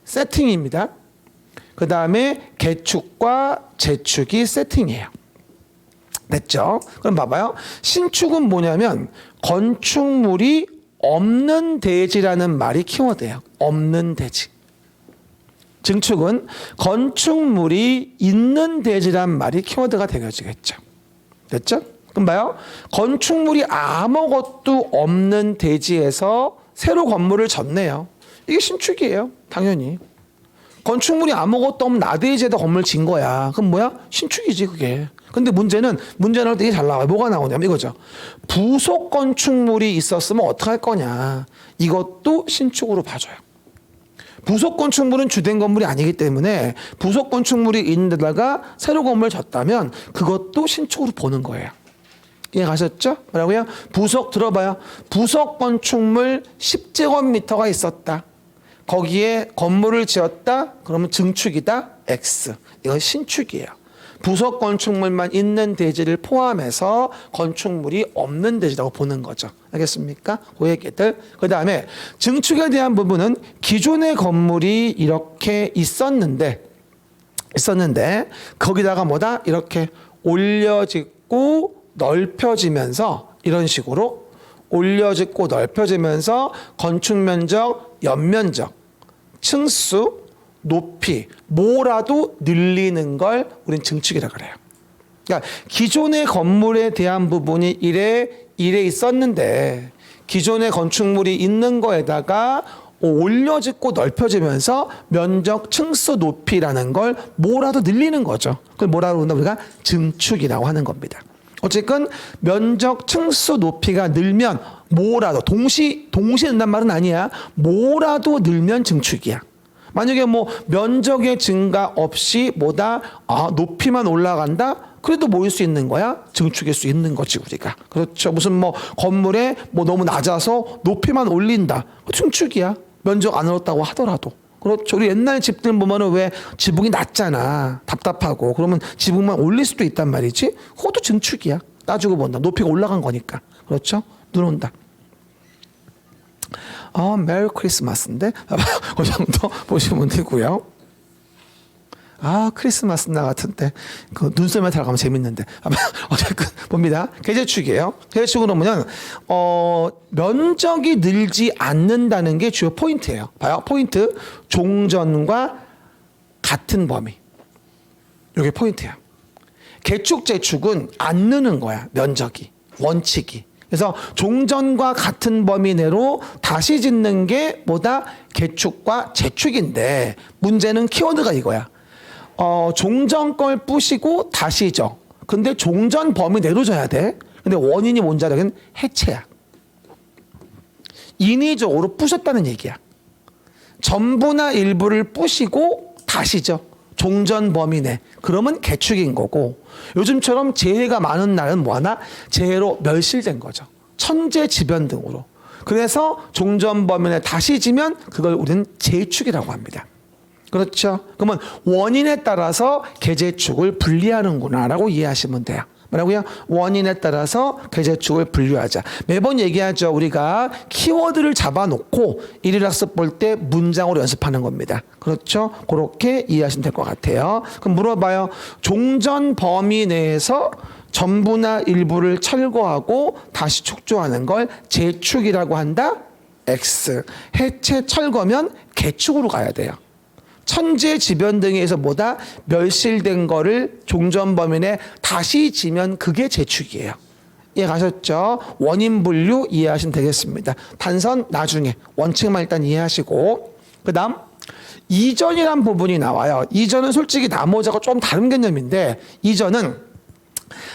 세팅입니다. 그 다음에 개축과 재축이 세팅이에요. 됐죠? 그럼 봐봐요. 신축은 뭐냐면 건축물이 없는 대지라는 말이 키워드예요. 없는 대지. 증축은 건축물이 있는 대지란 말이 키워드가 되어지겠죠. 됐죠? 그럼 봐요. 건축물이 아무것도 없는 대지에서 새로 건물을 졌네요. 이게 신축이에요. 당연히. 건축물이 아무것도 없는 나대지에다 건물 진 거야. 그럼 뭐야? 신축이지 그게. 근데 문제는 되게 잘 나와요. 뭐가 나오냐면 이거죠. 부속 건축물이 있었으면 어떻게 할 거냐. 이것도 신축으로 봐줘요. 부속 건축물은 주된 건물이 아니기 때문에 부속 건축물이 있는 데다가 새로 건물을 졌다면 그것도 신축으로 보는 거예요. 이해 가셨죠? 뭐라고요? 부속 들어봐요. 부속 건축물 10제곱미터가 있었다. 거기에 건물을 지었다. 그러면 증축이다. X. 이건 신축이에요. 부속 건축물만 있는 대지를 포함해서 건축물이 없는 대지라고 보는 거죠. 알겠습니까? 그 얘기들. 그 다음에 증축에 대한 부분은 기존의 건물이 이렇게 있었는데 거기다가 뭐다? 이렇게 올려짓고 넓혀지면서 이런 식으로 올려짓고 넓혀지면서 건축 면적, 연면적, 층수, 높이 뭐라도 늘리는 걸 우린 증축이라고 그래요. 그러니까 기존의 건물에 대한 부분이 이래 있었는데 기존의 건축물이 있는 거에다가 올려짓고 넓혀지면서 면적, 층수, 높이라는 걸 뭐라도 늘리는 거죠. 그걸 뭐라고 한다? 우리가 증축이라고 하는 겁니다. 어쨌든 면적, 층수, 높이가 늘면 뭐라도 동시에 는단 말은 아니야. 뭐라도 늘면 증축이야. 만약에 뭐 면적의 증가 없이 높이만 올라간다? 그래도 뭐일 수 있는 거야? 증축일 수 있는 거지 우리가. 그렇죠. 무슨 뭐 건물에 너무 낮아서 높이만 올린다. 증축이야. 면적 안 늘었다고 하더라도. 그렇죠. 우리 옛날 집들 보면은 왜 지붕이 낮잖아. 답답하고. 그러면 지붕만 올릴 수도 있단 말이지. 그것도 증축이야. 따지고 본다. 높이가 올라간 거니까. 그렇죠. 늘어온다. 메리 크리스마스인데? 그 정도 보시면 되고요. 크리스마스 날 같은데. 그 눈썰매 타러 가면 재밌는데. 어쨌든 봅니다. 계제축이에요. 계제축은 뭐냐면, 면적이 늘지 않는다는 게 주요 포인트예요. 봐요. 포인트. 종전과 같은 범위. 이게 포인트야. 개축, 재축은 안 느는 거야. 면적이. 원칙이. 그래서 종전과 같은 범위 내로 다시 짓는 게 개축과 재축인데 문제는 키워드가 이거야. 종전 걸 부시고 다시 져. 근데 종전 범위 내로 져야 돼. 근데 원인이 뭔지 알아? 해체야. 인위적으로 부셨다는 얘기야. 전부나 일부를 부시고 다시 져. 종전 범위 내. 그러면 개축인 거고 요즘처럼 재해가 많은 날은 뭐하나? 재해로 멸실된 거죠. 천재지변 등으로. 그래서 종전 범위 내 다시 지면 그걸 우리는 재축이라고 합니다. 그렇죠? 그러면 원인에 따라서 계제축을 분리하는구나 라고 이해하시면 돼요. 뭐라고요? 원인에 따라서 계제축을 분류하자. 매번 얘기하죠. 우리가 키워드를 잡아놓고 1일 학습 볼 때 문장으로 연습하는 겁니다. 그렇죠? 그렇게 이해하시면 될 것 같아요. 그럼 물어봐요. 종전 범위 내에서 전부나 일부를 철거하고 다시 축조하는 걸 재축이라고 한다? X. 해체 철거면 개축으로 가야 돼요. 천재지변 등에 의해서 멸실된 거를 종전 범위 내 다시 지면 그게 재축이에요. 이해 가셨죠? 원인 분류 이해하시면 되겠습니다. 단선 나중에 원칙만 일단 이해하시고 그 다음 이전이란 부분이 나와요. 이전은 솔직히 나머지하고 좀 다른 개념인데 이전은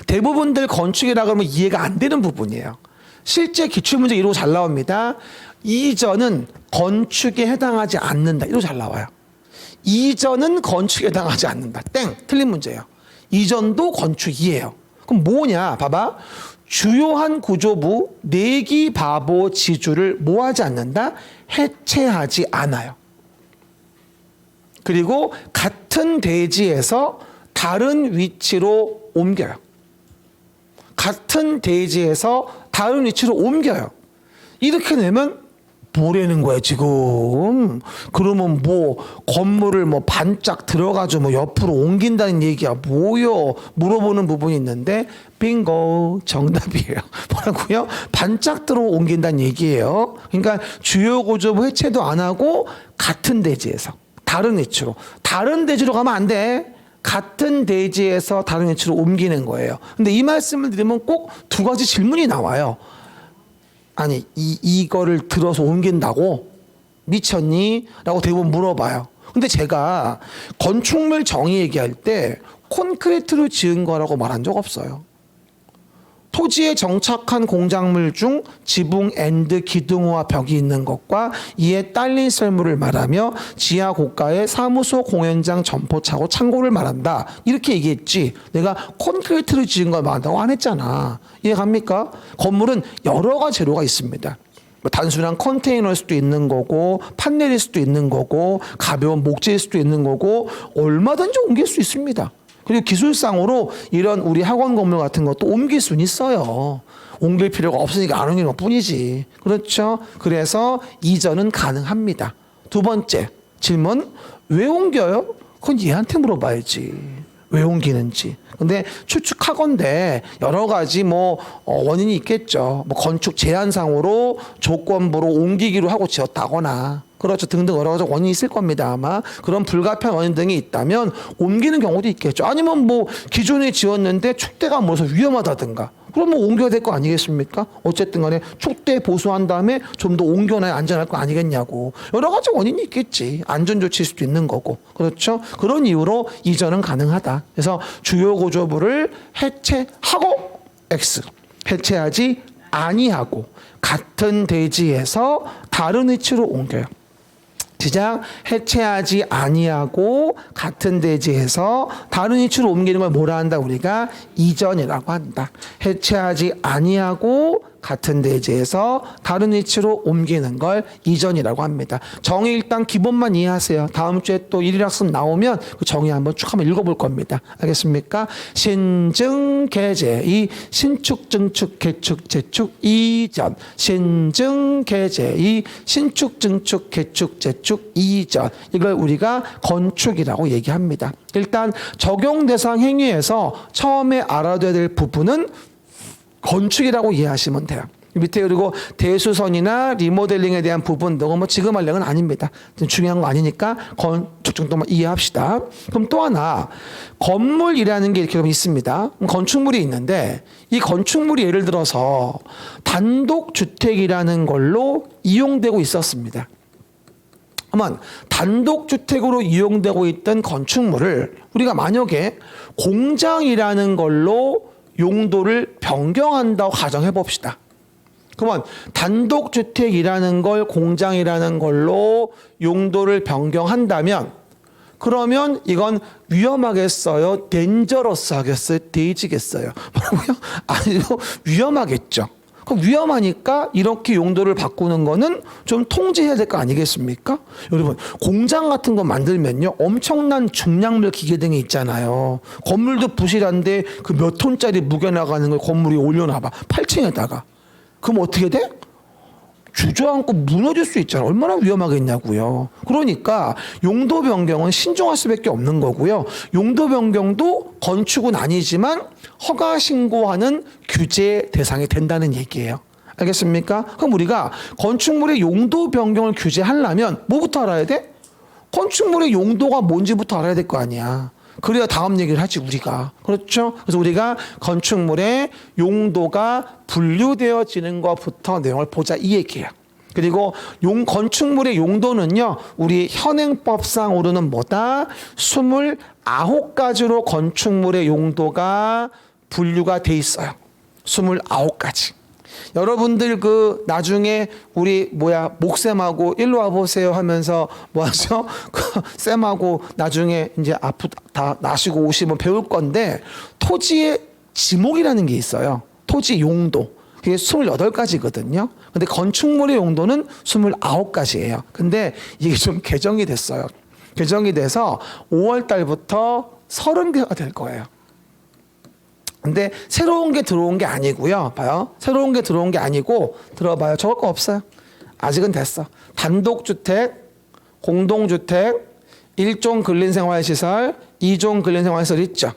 대부분들 건축이라 그러면 이해가 안 되는 부분이에요. 실제 기출문제 이러고 잘 나옵니다. 이전은 건축에 해당하지 않는다. 이러고 잘 나와요. 이전은 건축에 해당하지 않는다. 땡. 틀린 문제예요. 이전도 건축이에요. 그럼 뭐냐? 봐봐. 주요한 구조부 내기 바보 지주를 뭐 하지 않는다? 해체하지 않아요. 그리고 같은 대지에서 다른 위치로 옮겨요. 같은 대지에서 다른 위치로 옮겨요. 이렇게 내면 뭐라는 거야 지금? 그러면 뭐 건물을 뭐 반짝 들어가지고 뭐 옆으로 옮긴다는 얘기야 뭐요? 물어보는 부분이 있는데 빙고 정답이에요. 뭐라고요? 반짝 들어 옮긴다는 얘기예요. 그러니까 주요 구조부 해체도 안 하고 같은 대지에서 다른 위치로 다른 대지로 가면 안 돼. 같은 대지에서 다른 위치로 옮기는 거예요. 근데 이 말씀을 드리면 꼭 두 가지 질문이 나와요. 아니 이거를 들어서 옮긴다고? 미쳤니? 라고 대부분 물어봐요. 근데 제가 건축물 정의 얘기할 때 콘크리트로 지은 거라고 말한 적 없어요. 토지에 정착한 공작물 중 지붕, 엔드, 기둥과 벽이 있는 것과 이에 딸린 썰물을 말하며 지하 고가의 사무소, 공연장, 점포차고, 창고를 말한다. 이렇게 얘기했지. 내가 콘크리트로 지은 걸 말한다고 안 했잖아. 이해갑니까? 건물은 여러 가지 재료가 있습니다. 단순한 컨테이너일 수도 있는 거고 판넬일 수도 있는 거고 가벼운 목재일 수도 있는 거고 얼마든지 옮길 수 있습니다. 그리고 기술상으로 이런 우리 학원 건물 같은 것도 옮길 수는 있어요. 옮길 필요가 없으니까 안 옮기는 것 뿐이지. 그렇죠? 그래서 이전은 가능합니다. 두 번째 질문. 왜 옮겨요? 그건 얘한테 물어봐야지. 왜 옮기는지. 근데 추측하건대 여러 가지 원인이 있겠죠. 건축 제한상으로 조건부로 옮기기로 하고 지었다거나 그렇죠. 등등 여러 가지 원인이 있을 겁니다. 아마 그런 불가피한 원인 등이 있다면 옮기는 경우도 있겠죠. 아니면 기존에 지었는데 축대가 무서워서 위험하다든가 그러면 옮겨야 될 거 아니겠습니까? 어쨌든 간에 축대 보수한 다음에 좀 더 옮겨놔야 안전할 거 아니겠냐고. 여러 가지 원인이 있겠지. 안전조치일 수도 있는 거고. 그렇죠? 그런 이유로 이전은 가능하다. 그래서 주요 구조부를 해체하고 X. 해체하지 아니하고 같은 대지에서 다른 위치로 옮겨요. 시작. 해체하지 아니하고 같은 대지에서 다른 위치로 옮기는 걸 뭐라 한다? 우리가 이전이라고 한다. 해체하지 아니하고 같은 대지에서 다른 위치로 옮기는 걸 이전이라고 합니다. 정의 일단 기본만 이해하세요. 다음 주에 또 일일학습 나오면 그 정의 한번 쭉 한번 읽어볼 겁니다. 알겠습니까? 신증 개재 이 신축 증축 개축 재축 이전 신증 개재 이 신축 증축 개축 재축 이전 이걸 우리가 건축이라고 얘기합니다. 일단 적용 대상 행위에서 처음에 알아둬야 될 부분은 건축이라고 이해하시면 돼요. 밑에 그리고 대수선이나 리모델링에 대한 부분 너무 지금 할 내용은 아닙니다. 중요한 거 아니니까 건축 정도만 이해합시다. 그럼 또 하나 건물이라는 게 이렇게 있습니다. 건축물이 있는데 이 건축물이 예를 들어서 단독주택이라는 걸로 이용되고 있었습니다. 그러면 단독주택으로 이용되고 있던 건축물을 우리가 만약에 공장이라는 걸로 용도를 변경한다고 가정해 봅시다. 그러면 단독주택이라는 걸 공장이라는 걸로 용도를 변경한다면 그러면 이건 위험하겠어요? 덴저러스 하겠어요? 데이지겠어요? 뭐라고요? 아니요. 위험하겠죠. 그럼 위험하니까 이렇게 용도를 바꾸는 거는 좀 통제해야 될 거 아니겠습니까? 여러분 공장 같은 거 만들면요 엄청난 중량물 기계 등이 있잖아요. 건물도 부실한데 그 몇 톤짜리 무게 나가는 걸 건물이 올려놔봐 8층에다가 그럼 어떻게 돼? 주저앉고 무너질 수 있잖아요. 얼마나 위험하겠냐고요. 그러니까 용도 변경은 신중할 수밖에 없는 거고요. 용도 변경도 건축은 아니지만 허가 신고하는 규제 대상이 된다는 얘기예요. 알겠습니까? 그럼 우리가 건축물의 용도 변경을 규제하려면 뭐부터 알아야 돼? 건축물의 용도가 뭔지부터 알아야 될 거 아니야. 그래야 다음 얘기를 하지 우리가. 그렇죠? 그래서 우리가 건축물의 용도가 분류되어지는 것부터 내용을 보자 이 얘기예요. 그리고 건축물의 용도는요, 우리 현행법상으로는 뭐다? 29가지로 건축물의 용도가 분류가 돼 있어요. 29가지. 여러분들 나중에 우리 목쌤하고 일로 와보세요 하면서 뭐하죠? 쌤하고 나중에 이제 다 나시고 오시면 배울 건데, 토지의 지목이라는 게 있어요. 토지 용도. 그게 28가지거든요. 근데 건축물의 용도는 29가지예요. 근데 이게 좀 개정이 됐어요. 개정이 돼서 5월 달부터 30개가 될 거예요. 근데 새로운 게 들어온 게 아니고요. 봐요. 새로운 게 들어온 게 아니고, 들어봐요. 적을 거 없어요. 아직은 됐어. 단독주택, 공동주택, 1종 근린생활시설, 2종 근린생활시설 있죠.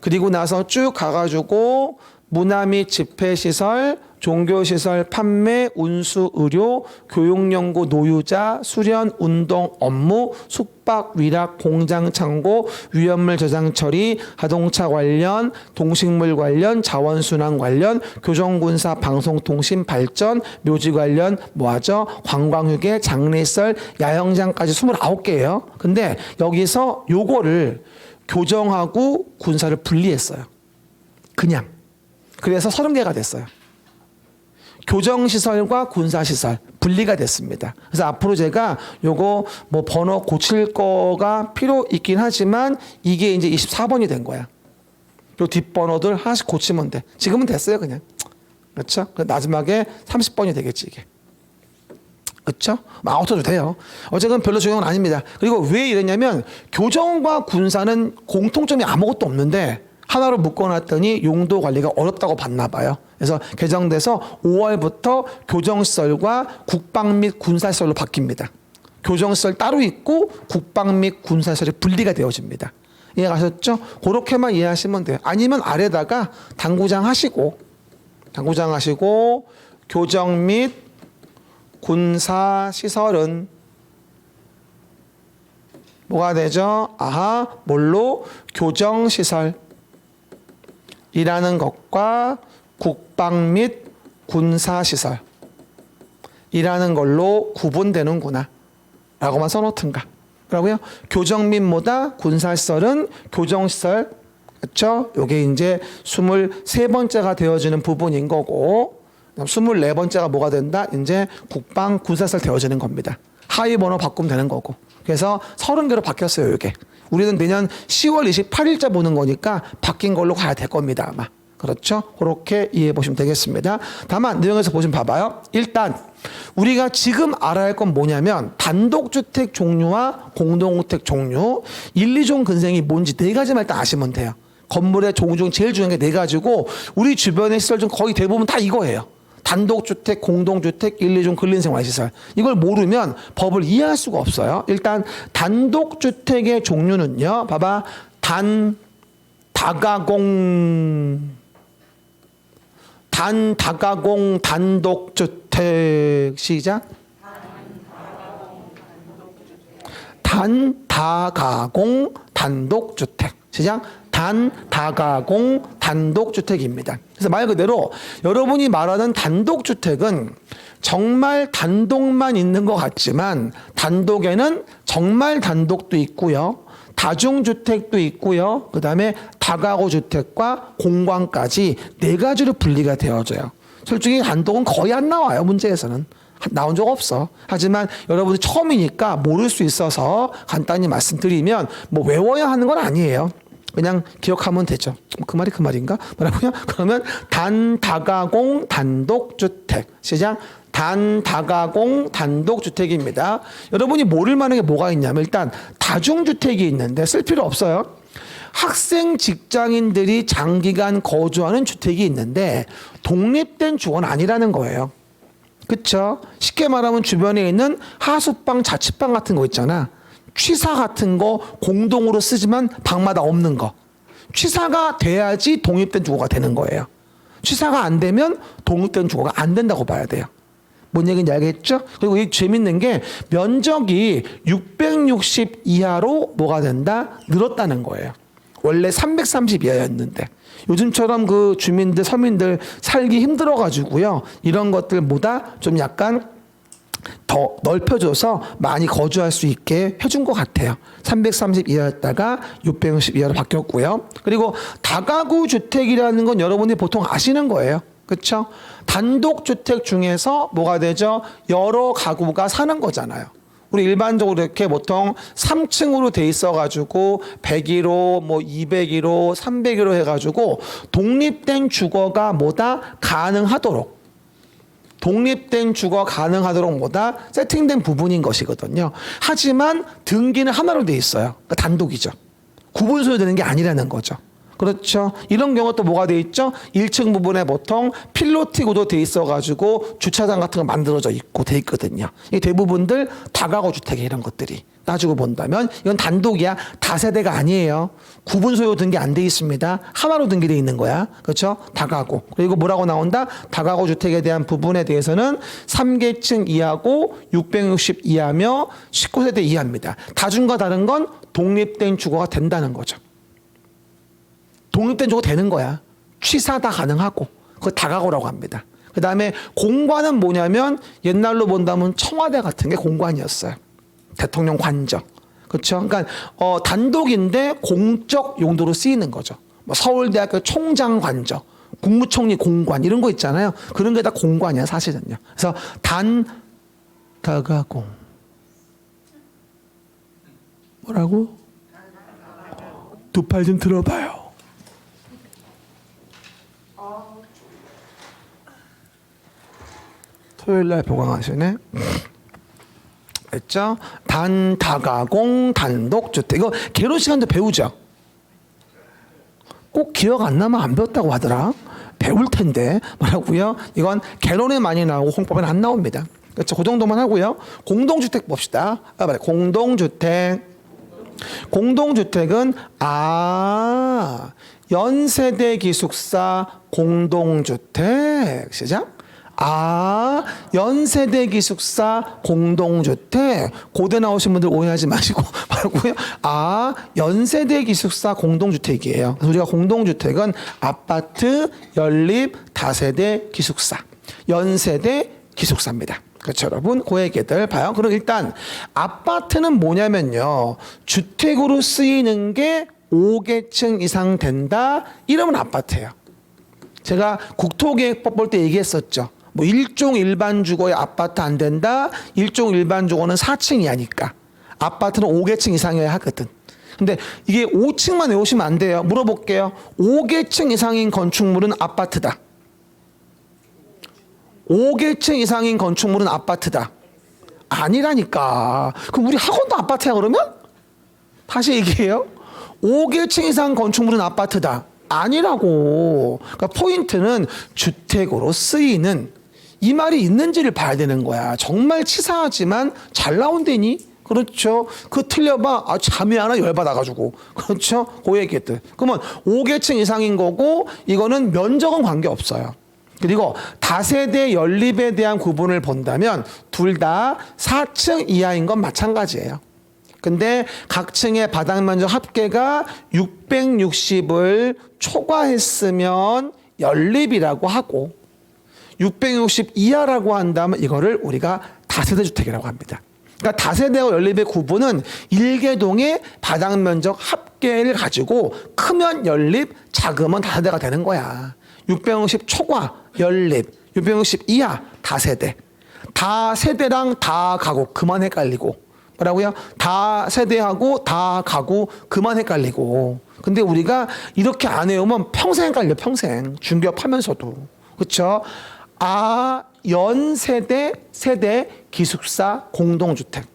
그리고 나서 쭉 가가지고 문화 및 집회시설, 종교시설, 판매, 운수, 의료, 교육연구, 노유자, 수련, 운동, 업무, 숙박, 위락, 공장, 창고, 위험물 저장 처리, 자동차 관련, 동식물 관련, 자원순환 관련, 교정군사, 방송통신, 발전, 묘지 관련, 뭐하죠? 관광휴게, 장례시설, 야영장까지 29개예요. 근데 여기서 요거를 교정하고 군사를 분리했어요. 그냥. 그래서 30개가 됐어요. 교정시설과 군사시설 분리가 됐습니다. 그래서 앞으로 제가 요거 번호 고칠 거가 필요 있긴 하지만 이게 이제 24번이 된 거야. 요 뒷번호들 하나씩 고치면 돼. 지금은 됐어요, 그냥. 그렇죠? 마지막에 30번이 되겠지, 이게. 그렇죠? 아웃도 돼요. 어쨌든 별로 중요한 건 아닙니다. 그리고 왜 이랬냐면 교정과 군사는 공통점이 아무것도 없는데 하나로 묶어놨더니 용도 관리가 어렵다고 봤나 봐요. 그래서 개정돼서 5월부터 교정시설과 국방 및 군사시설로 바뀝니다. 교정시설 따로 있고 국방 및 군사시설이 분리가 되어집니다. 이해가셨죠? 그렇게만 이해하시면 돼요. 아니면 아래다가 당구장 하시고 교정 및 군사시설은 뭐가 되죠? 뭘로? 교정시설 이라는 것과 국방 및 군사시설 이라는 걸로 구분되는구나 라고만 써놓든가. 그러고요. 교정 및 뭐다? 군사시설은 교정시설. 그렇죠? 요게 이제 23번째가 되어지는 부분인 거고, 24번째가 뭐가 된다? 이제 국방 군사시설 되어지는 겁니다. 하위 번호 바꾸면 되는 거고. 그래서 30개로 바뀌었어요, 요게. 우리는 내년 10월 28일자 보는 거니까 바뀐 걸로 가야 될 겁니다, 아마. 그렇죠? 그렇게 이해해 보시면 되겠습니다. 다만 내용에서 보시면 봐봐요. 일단 우리가 지금 알아야 할 건 뭐냐면 단독주택 종류와 공동주택 종류, 1, 2종 근생이 뭔지 4가지만 일단 아시면 돼요. 건물의 종류 중 제일 중요한 게 4가지고 우리 주변의 시설 중 거의 대부분 다 이거예요. 단독주택, 공동주택, 1, 2종 근린생활시설. 이걸 모르면 법을 이해할 수가 없어요. 일단 단독주택의 종류는요. 봐봐. 다가공 단독주택. 시작. 다가공 단독주택. 시작. 다가공 단독주택입니다. 그래서 말 그대로 여러분이 말하는 단독주택은 정말 단독만 있는 것 같지만 단독에는 정말 단독도 있고요. 다중주택도 있고요. 그 다음에 다가구 주택과 공관까지 4가지로 분리가 되어져요. 솔직히 단독은 거의 안 나와요. 문제에서는. 나온 적 없어. 하지만 여러분이 처음이니까 모를 수 있어서 간단히 말씀드리면 외워야 하는 건 아니에요. 그냥 기억하면 되죠. 그 말이 그 말인가? 뭐라고요? 그러면 다가공 단독주택. 시작. 다가공 단독주택입니다. 여러분이 모를 만한 게 뭐가 있냐면 일단 다중주택이 있는데 쓸 필요 없어요. 학생, 직장인들이 장기간 거주하는 주택이 있는데 독립된 주거는 아니라는 거예요. 그쵸? 쉽게 말하면 주변에 있는 하숙방, 자취방 같은 거 있잖아. 취사 같은 거 공동으로 쓰지만 방마다 없는 거. 취사가 돼야지 독립된 주거가 되는 거예요. 취사가 안 되면 독립된 주거가 안 된다고 봐야 돼요. 뭔 얘기인지 알겠죠? 그리고 이 재밌는 게 면적이 660 이하로 뭐가 된다? 늘었다는 거예요. 원래 330 이하였는데 요즘처럼 그 주민들 서민들 살기 힘들어 가지고요. 이런 것들보다 좀 약간 더 넓혀줘서 많이 거주할 수 있게 해준 것 같아요. 330 이하였다가 660 이하로 바뀌었고요. 그리고 다가구 주택이라는 건 여러분이 보통 아시는 거예요. 그렇죠? 단독주택 중에서 뭐가 되죠? 여러 가구가 사는 거잖아요. 우리 일반적으로 이렇게 보통 3층으로 돼 있어가지고 101호, 뭐 201호, 301호 해가지고 독립된 주거가 뭐다? 가능하도록. 독립된 주거 가능하도록 뭐다? 세팅된 부분인 것이거든요. 하지만 등기는 하나로 돼 있어요. 그러니까 단독이죠. 구분 소유되는 게 아니라는 거죠. 그렇죠. 이런 경우 또 뭐가 돼 있죠? 1층 부분에 보통 필로티 구도 돼 있어가지고 주차장 같은 거 만들어져 있고 돼 있거든요. 이 대부분들 다가구 주택이 이런 것들이 따지고 본다면 이건 단독이야. 다세대가 아니에요. 구분 소유 등기 안 돼 있습니다. 하나로 등기돼 있는 거야. 그렇죠? 다가구. 그리고 뭐라고 나온다? 다가구 주택에 대한 부분에 대해서는 3계층 이하고 660 이하며 19세대 이하입니다. 다중과 다른 건 독립된 주거가 된다는 거죠. 독립된 주거 되는 거야. 취사 다 가능하고. 그거 다가구라고 합니다. 그 다음에 공관은 뭐냐면 옛날로 본다면 청와대 같은 게 공관이었어요. 대통령 관저. 그렇죠? 그러니까 단독인데 공적 용도로 쓰이는 거죠. 뭐 서울대학교 총장 관저, 국무총리 공관 이런 거 있잖아요. 그런 게 다 공관이야 사실은요. 그래서 다가공 뭐라고? 두 팔 좀 들어봐요. 토요일날 보강하시네. 했죠? 다가공, 단독주택. 이거 개론 시간도 배우죠? 꼭 기억 안 나면 안 배웠다고 하더라. 배울 텐데. 뭐라고요? 이건 개론에 많이 나오고 홍법에는 안 나옵니다. 그렇죠? 그 정도만 하고요. 공동주택 봅시다. 공동주택. 공동주택은 연세대 기숙사 공동주택. 시작. 연세대 기숙사 공동주택. 고대 나오신 분들 오해하지 마시고 말고요. 연세대 기숙사 공동주택이에요. 그래서 우리가 공동주택은 아파트, 연립, 다세대 기숙사. 연세대 기숙사입니다. 그렇죠, 여러분? 그 얘기들 봐요. 그럼 일단 아파트는 뭐냐면요. 주택으로 쓰이는 게 5계층 이상 된다. 이러면 아파트예요. 제가 국토계획법 볼 때 얘기했었죠. 뭐 일종 일반 주거의 아파트 안 된다. 일종 일반 주거는 4층 이하니까. 아파트는 5계층 이상이어야 하거든. 근데 이게 5층만 외우시면 안 돼요. 물어볼게요. 5계층 이상인 건축물은 아파트다. 5계층 이상인 건축물은 아파트다. 아니라니까. 그럼 우리 학원도 아파트야 그러면? 다시 얘기해요. 5계층 이상 건축물은 아파트다. 아니라고. 그러니까 포인트는 주택으로 쓰이는 이 말이 있는지를 봐야 되는 거야. 정말 치사하지만 잘 나온다니? 그렇죠. 그거 틀려봐. 잠이 하나 열받아가지고. 그렇죠. 그 얘기들. 그러면 5계층 이상인 거고 이거는 면적은 관계없어요. 그리고 다세대 연립에 대한 구분을 본다면 둘 다 4층 이하인 건 마찬가지예요. 근데 각 층의 바닥 면적 합계가 660을 초과했으면 연립이라고 하고 660 이하라고 한다면 이거를 우리가 다세대 주택이라고 합니다. 그러니까 다세대와 연립의 구분은 일개동의 바닥 면적 합계를 가지고 크면 연립, 작으면 다세대가 되는 거야. 660 초과 연립, 660 이하 다세대. 다세대랑 다가구 그만 헷갈리고. 뭐라고요? 다세대하고 다가구 그만 헷갈리고. 근데 우리가 이렇게 안 외우면 평생 헷갈려. 평생. 중개업하면서도. 그렇죠? 연세대 세대 기숙사 공동주택.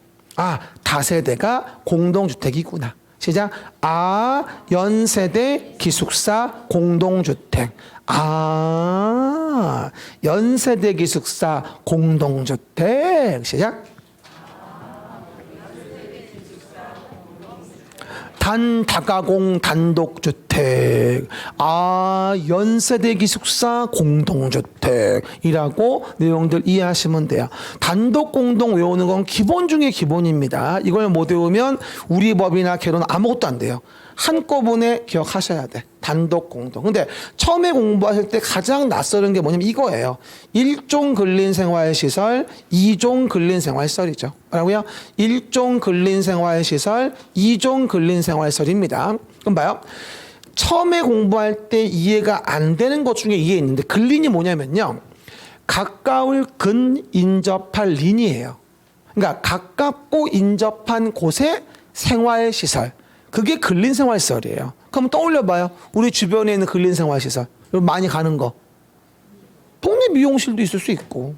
다세대가 공동주택이구나. 시작. 연세대 기숙사 공동주택. 연세대 기숙사 공동주택. 시작. 다가공 단독주택. 공동주택, 연세대 기숙사 공동주택이라고 내용들 이해하시면 돼요. 단독 공동 외우는 건 기본 중에 기본입니다. 이걸 못 외우면 우리 법이나 개론 아무것도 안 돼요. 한꺼번에 기억하셔야 돼. 단독 공동. 근데 처음에 공부하실 때 가장 낯설은 게 뭐냐면 이거예요. 1종 근린생활시설, 2종 근린생활시설이죠. 뭐라고요? 1종 근린생활시설, 2종 근린생활시설입니다. 그럼 봐요. 처음에 공부할 때 이해가 안 되는 것 중에 이해 있는데 근린이 뭐냐면요. 가까울 근 인접할 린이에요. 그러니까 가깝고 인접한 곳의 생활시설. 그게 근린생활시설이에요. 그럼 떠올려봐요. 우리 주변에 있는 근린생활시설. 많이 가는 거. 동네 미용실도 있을 수 있고,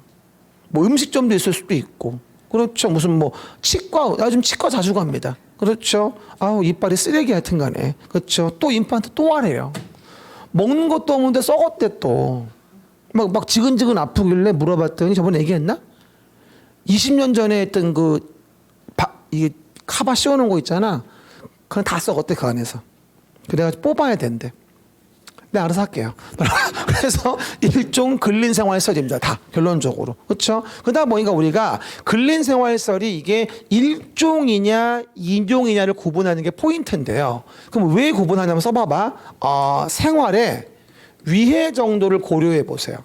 뭐 음식점도 있을 수도 있고, 그렇죠. 무슨 뭐 치과, 나 지금 치과 자주 갑니다. 그렇죠. 아우, 이빨이 쓰레기 하여튼 간에. 그렇죠. 또 임플란트 또 하래요. 먹는 것도 없는데 썩었대 또. 막 지근지근 아프길래 물어봤더니 저번에 얘기했나? 20년 전에 했던 이게 카바 씌워놓은 거 있잖아. 그건 다 썩었대 그 안에서. 그래가지고 뽑아야 된대. 네, 알아서 할게요. 그래서 일종 근린생활시설입니다. 다 결론적으로. 그렇죠? 그러다 보니까 우리가 근린생활시설이 이게 1종이냐 2종이냐를 구분하는 게 포인트인데요. 그럼 왜 구분하냐면 써봐봐. 생활의 위해 정도를 고려해 보세요.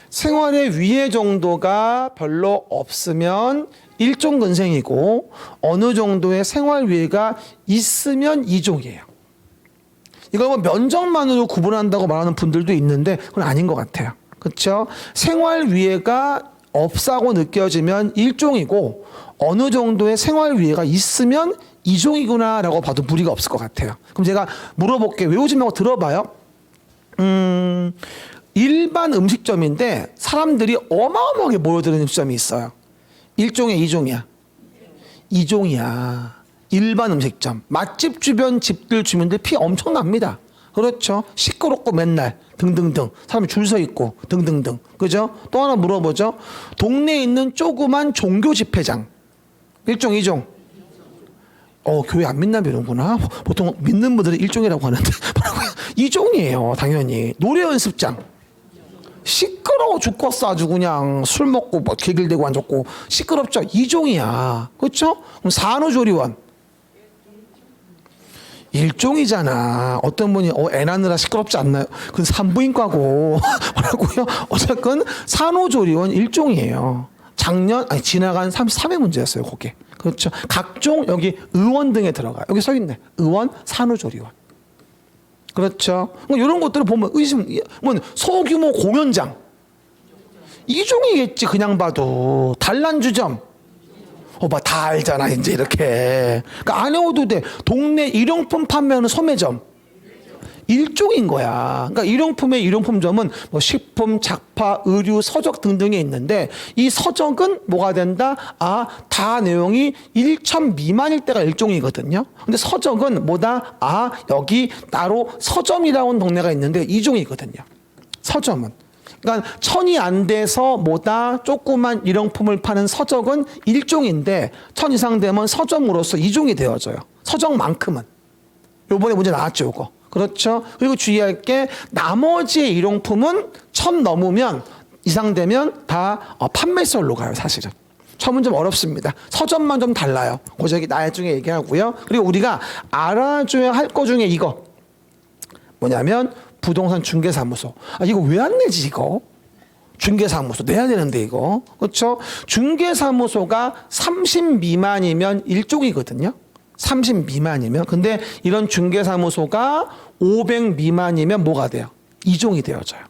생활의 위해 정도가 별로 없으면 1종 근생이고 어느 정도의 생활 위해가 있으면 2종이에요. 이걸 뭐 면적만으로 구분한다고 말하는 분들도 있는데 그건 아닌 것 같아요. 그렇죠? 생활 위해가 없다고 느껴지면 1종이고 어느 정도의 생활 위해가 있으면 2종이구나라고 봐도 무리가 없을 것 같아요. 그럼 제가 물어볼게요. 외우지 말고 들어봐요. 일반 음식점인데 사람들이 어마어마하게 모여드는 음식점이 있어요. 1종이야, 2종이야? 2종이야. 일반 음식점. 맛집 주변 집들 주민들 피 엄청 납니다. 그렇죠. 시끄럽고 맨날 등등등. 사람이 줄 서 있고 등등등. 그죠? 또 하나 물어보죠. 동네에 있는 조그만 종교 집회장. 1종, 2종. 교회 안 믿나 보는구나. 보통 믿는 분들은 1종이라고 하는데 2종이에요. 당연히. 노래 연습장. 시끄러워 죽겠어. 아주 그냥 술 먹고 뭐 개길대고 앉았고 시끄럽죠. 2종이야. 그렇죠? 그럼 산후조리원 1종이잖아. 어떤 분이 애 낳느라 시끄럽지 않나요? 그건 산부인과고 뭐라고요? 어쨌건 산후조리원 1종이에요. 지나간 33회 문제였어요. 그게. 그렇죠. 각종 여기 의원 등에 들어가요. 여기 써 있네. 의원 산후조리원. 그렇죠. 이런 것들을 보면 소규모 공연장 2종이겠지. 그냥 봐도 단란주점 다 알잖아 이제 이렇게. 그러니까 안 외워도 돼. 동네 일용품 판매하는 소매점 1종인 거야. 그러니까 일용품점은 뭐 식품, 작파, 의류, 서적 등등이 있는데 이 서적은 뭐가 된다? 다 내용이 1천 미만일 때가 1종이거든요. 근데 서적은 뭐다? 여기 따로 서점이라는 동네가 있는데 2종이거든요. 서점은. 그러니까 1000이 안 돼서 뭐다? 조그만 일용품을 파는 서적은 1종인데 1000 이상 되면 서점으로서 2종이 되어져요. 서적만큼은. 요번에 문제 나왔죠, 요거. 그렇죠. 그리고 주의할 게 나머지의 일용품은 1000 넘으면 이상 되면 다 판매시설로 가요. 사실은. 처음은 좀 어렵습니다. 서점만 좀 달라요. 고저기 나중에 얘기하고요. 그리고 우리가 알아줘야 할 거 중에 이거 뭐냐면 부동산 중개사무소. 이거 왜 안 내지 이거? 중개사무소 내야 되는데 이거. 그렇죠? 중개사무소가 30 미만이면 1종이거든요. 30 미만이면. 근데 이런 중개사무소가 500 미만이면 뭐가 돼요? 2종이 되어져요.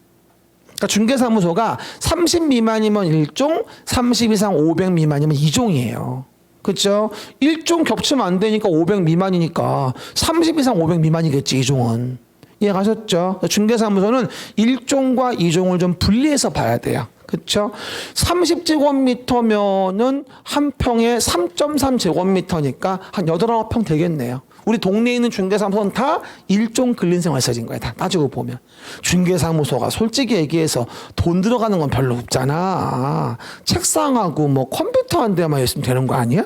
그러니까 중개사무소가 30 미만이면 1종, 30 이상 500 미만이면 2종이에요. 그렇죠? 1종 겹치면 안 되니까 500 미만이니까 30 이상 500 미만이겠지 2종은. 이해가셨죠? 중개사무소는 1종과 2종을 좀 분리해서 봐야 돼요. 그렇죠? 30제곱미터면은 한 평에 3.3제곱미터니까 한 8, 9평 되겠네요. 우리 동네에 있는 중개사무소는 다 1종 근린생활시설인 거예요. 다 따지고 보면. 중개사무소가 솔직히 얘기해서 돈 들어가는 건 별로 없잖아. 책상하고 뭐 컴퓨터 한 대만 있으면 되는 거 아니야?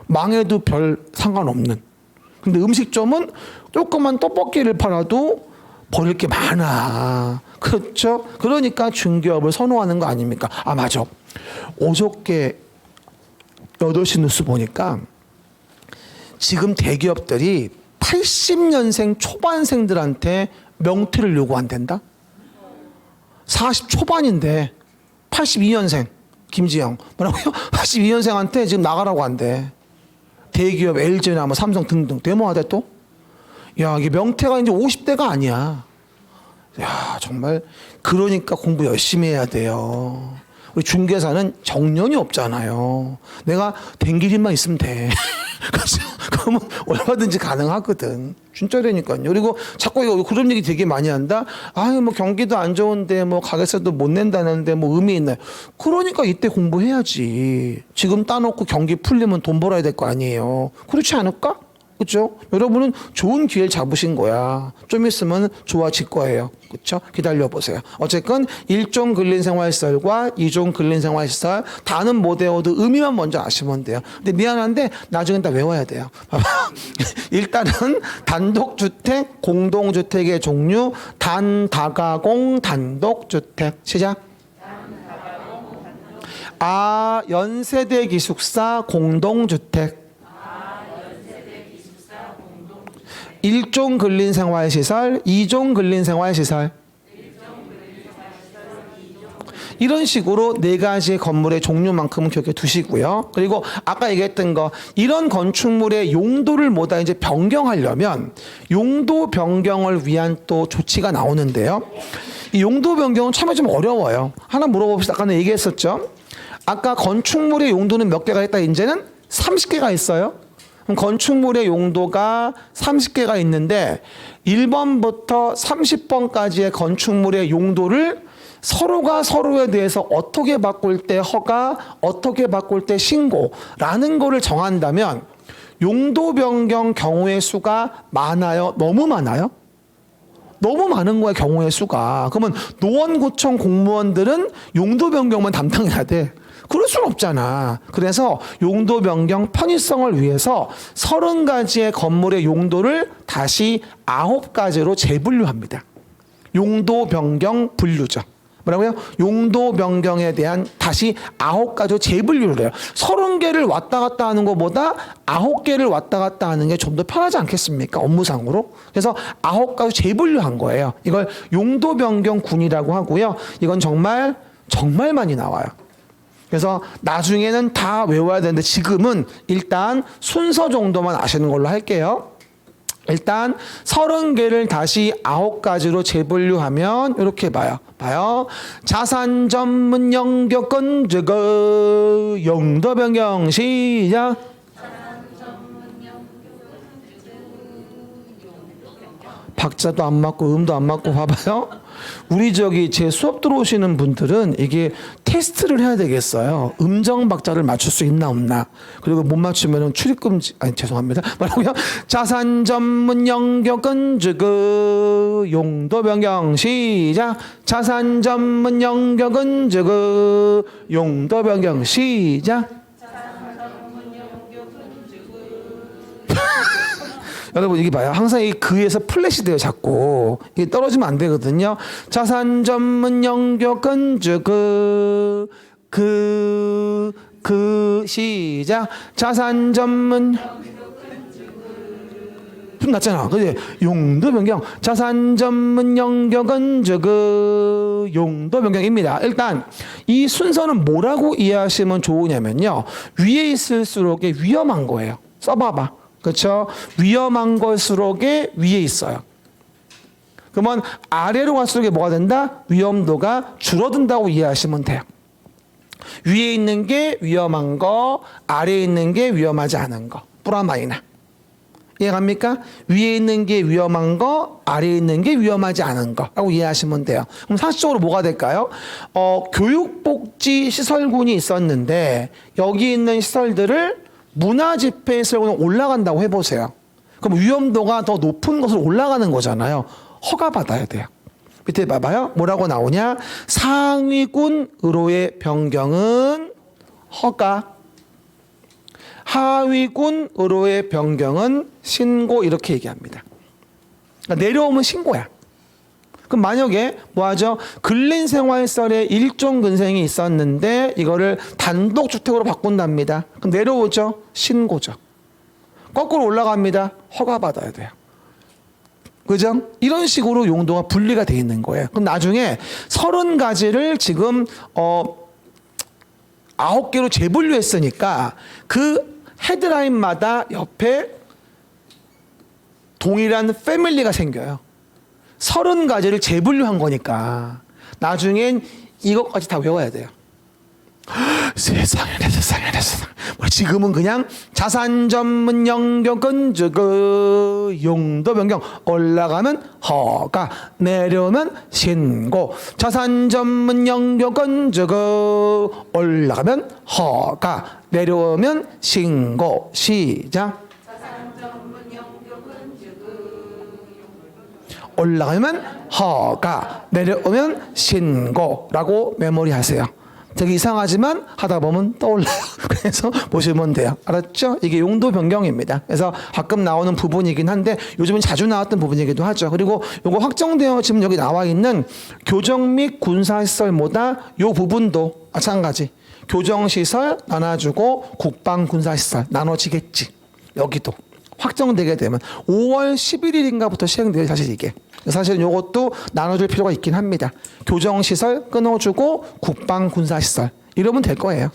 망해도 별 상관없는. 근데 음식점은 조그만 떡볶이를 팔아도 버릴 게 많아. 그렇죠? 그러니까 중개업을 선호하는 거 아닙니까? 아, 맞아. 어저께 8시 뉴스 보니까 지금 대기업들이 80년생 초반생들한테 명퇴를 요구한댄다? 40 초반인데 82년생 김지영 뭐라고요? 82년생한테 지금 나가라고 한대. 대기업 LG나 뭐 삼성 등등 데모하대 또. 야, 이게 명퇴가 이제 50대가 아니야. 야, 정말 그러니까 공부 열심히 해야 돼요. 우리 중개사는 정년이 없잖아요. 내가 된 길이만 있으면 돼. 그러면 얼마든지 가능하거든. 진짜라니까요. 그리고 자꾸 이거 그런 얘기 되게 많이 한다. 아유, 뭐 경기도 안 좋은데 뭐 가게세도 못 낸다는데 뭐 의미 있나요? 그러니까 이때 공부해야지. 지금 따놓고 경기 풀리면 돈 벌어야 될 거 아니에요. 그렇지 않을까? 그렇죠? 여러분은 좋은 기회를 잡으신 거야. 좀 있으면 좋아질 거예요. 그렇죠? 기다려 보세요. 어쨌건 1종 근린생활시설과 2종 근린생활시설 다는 못 외워도 의미만 먼저 아시면 돼요. 근데 미안한데 나중에 다 외워야 돼요. 일단은 단독주택, 공동주택의 종류, 단다가공, 단독주택. 시작. 아, 연세대 기숙사, 공동주택. 1종 근린생활시설, 2종 근린생활시설. 이런 식으로 네 가지 건물의 종류만큼은 기억해 두시고요. 그리고 아까 얘기했던 거 이런 건축물의 용도를 뭐다 이제 변경하려면 용도 변경을 위한 또 조치가 나오는데요. 이 용도 변경은 참에 좀 어려워요. 하나 물어봅시다. 아까 얘기했었죠. 아까 건축물의 용도는 몇 개가 있다. 이제는 30개가 있어요. 그럼 건축물의 용도가 30개가 있는데 1번부터 30번까지의 건축물의 용도를 서로가 서로에 대해서 어떻게 바꿀 때 허가, 어떻게 바꿀 때 신고라는 거를 정한다면 용도 변경 경우의 수가 많아요? 너무 많아요? 너무 많은 거야, 경우의 수가. 그러면 노원구청 공무원들은 용도 변경만 담당해야 돼. 그럴 수는 없잖아. 그래서 용도 변경 편의성을 위해서 30가지의 건물의 용도를 다시 9가지로 재분류합니다. 용도 변경 분류죠. 뭐라고요? 용도 변경에 대한 다시 9가지로 재분류를 해요. 30개를 왔다 갔다 하는 것보다 9개를 왔다 갔다 하는 게 좀 더 편하지 않겠습니까? 업무상으로. 그래서 9가지 재분류한 거예요. 이걸 용도 변경 군이라고 하고요. 이건 정말 많이 나와요. 그래서 나중에는 다 외워야 되는데 지금은 일단 순서 정도만 아시는 걸로 할게요. 일단 30개를 다시 9가지로 재분류하면 이렇게 봐요. 자산 전문 영역 건축 용도 변경 시작. 박자도 안 맞고 음도 안 맞고 봐봐요. 우리 제 수업 들어오시는 분들은 이게 테스트를 해야 되겠어요. 음정 박자를 맞출 수 있나 없나. 그리고 못 맞추면 출입금지, 아니 죄송합니다. 뭐라고요? 자산 전문 영역 건축 용도 변경 시작. 자산 전문 영역 건축 용도 변경 시작. 여러분 이게 봐요. 항상 이 그에서 플래시 돼요. 자꾸 이게 떨어지면 안 되거든요. 자산 전문 영역 건축 시작. 자산 전문 좀 낫잖아. 그지? 용도 변경. 자산 전문 영역 건축 용도 변경입니다. 일단 이 순서는 뭐라고 이해하시면 좋으냐면요. 위에 있을수록 위험한 거예요. 써봐봐. 그렇죠? 위험한 걸수록에 위에 있어요. 그러면 아래로 갈수록 뭐가 된다? 위험도가 줄어든다고 이해하시면 돼요. 위에 있는 게 위험한 거, 아래에 있는 게 위험하지 않은 거. 뿌라마이나. 이해갑니까? 위에 있는 게 위험한 거, 아래에 있는 게 위험하지 않은 거라고 이해하시면 돼요. 그럼 상식적으로 뭐가 될까요? 교육복지시설군이 있었는데 여기 있는 시설들을 문화집회시설군으로 올라간다고 해보세요. 그럼 위험도가 더 높은 것으로 올라가는 거잖아요. 허가받아야 돼요. 밑에 봐봐요. 뭐라고 나오냐? 상위군으로의 변경은 허가, 하위군으로의 변경은 신고 이렇게 얘기합니다. 그러니까 내려오면 신고야. 그럼 만약에 뭐하죠? 근린생활설에 일종 근생이 있었는데 이거를 단독주택으로 바꾼답니다. 그럼 내려오죠? 신고죠. 거꾸로 올라갑니다. 허가받아야 돼요. 그죠? 이런 식으로 용도가 분리가 돼 있는 거예요. 그럼 나중에 30가지를 지금 9개로 재분류했으니까 그 헤드라인마다 옆에 동일한 패밀리가 생겨요. 30가지를 재분류한 거니까 나중엔 이것까지 다 외워야 돼요. 세상에. 지금은 그냥 자산 전문 영역은 용도 변경 올라가면 허가 내려오면 신고 자산 전문 영역은 올라가면 허가 내려오면 신고 시작. 올라가면 허가 내려오면 신고라고 메모리하세요. 되게 이상하지만 하다 보면 떠올라요. 그래서 보시면 돼요. 알았죠? 이게 용도 변경입니다. 그래서 가끔 나오는 부분이긴 한데 요즘은 자주 나왔던 부분이기도 하죠. 그리고 요거 확정되어 지금 여기 나와 있는 교정 및 군사시설보다 요 부분도 마찬가지. 교정시설 나눠주고 국방 군사시설 나눠지겠지. 여기도 확정되게 되면 5월 11일인가부터 시행돼요. 사실 이게. 사실은 이것도 나눠줄 필요가 있긴 합니다. 교정시설 끊어주고 국방 군사시설 이러면 될 거예요.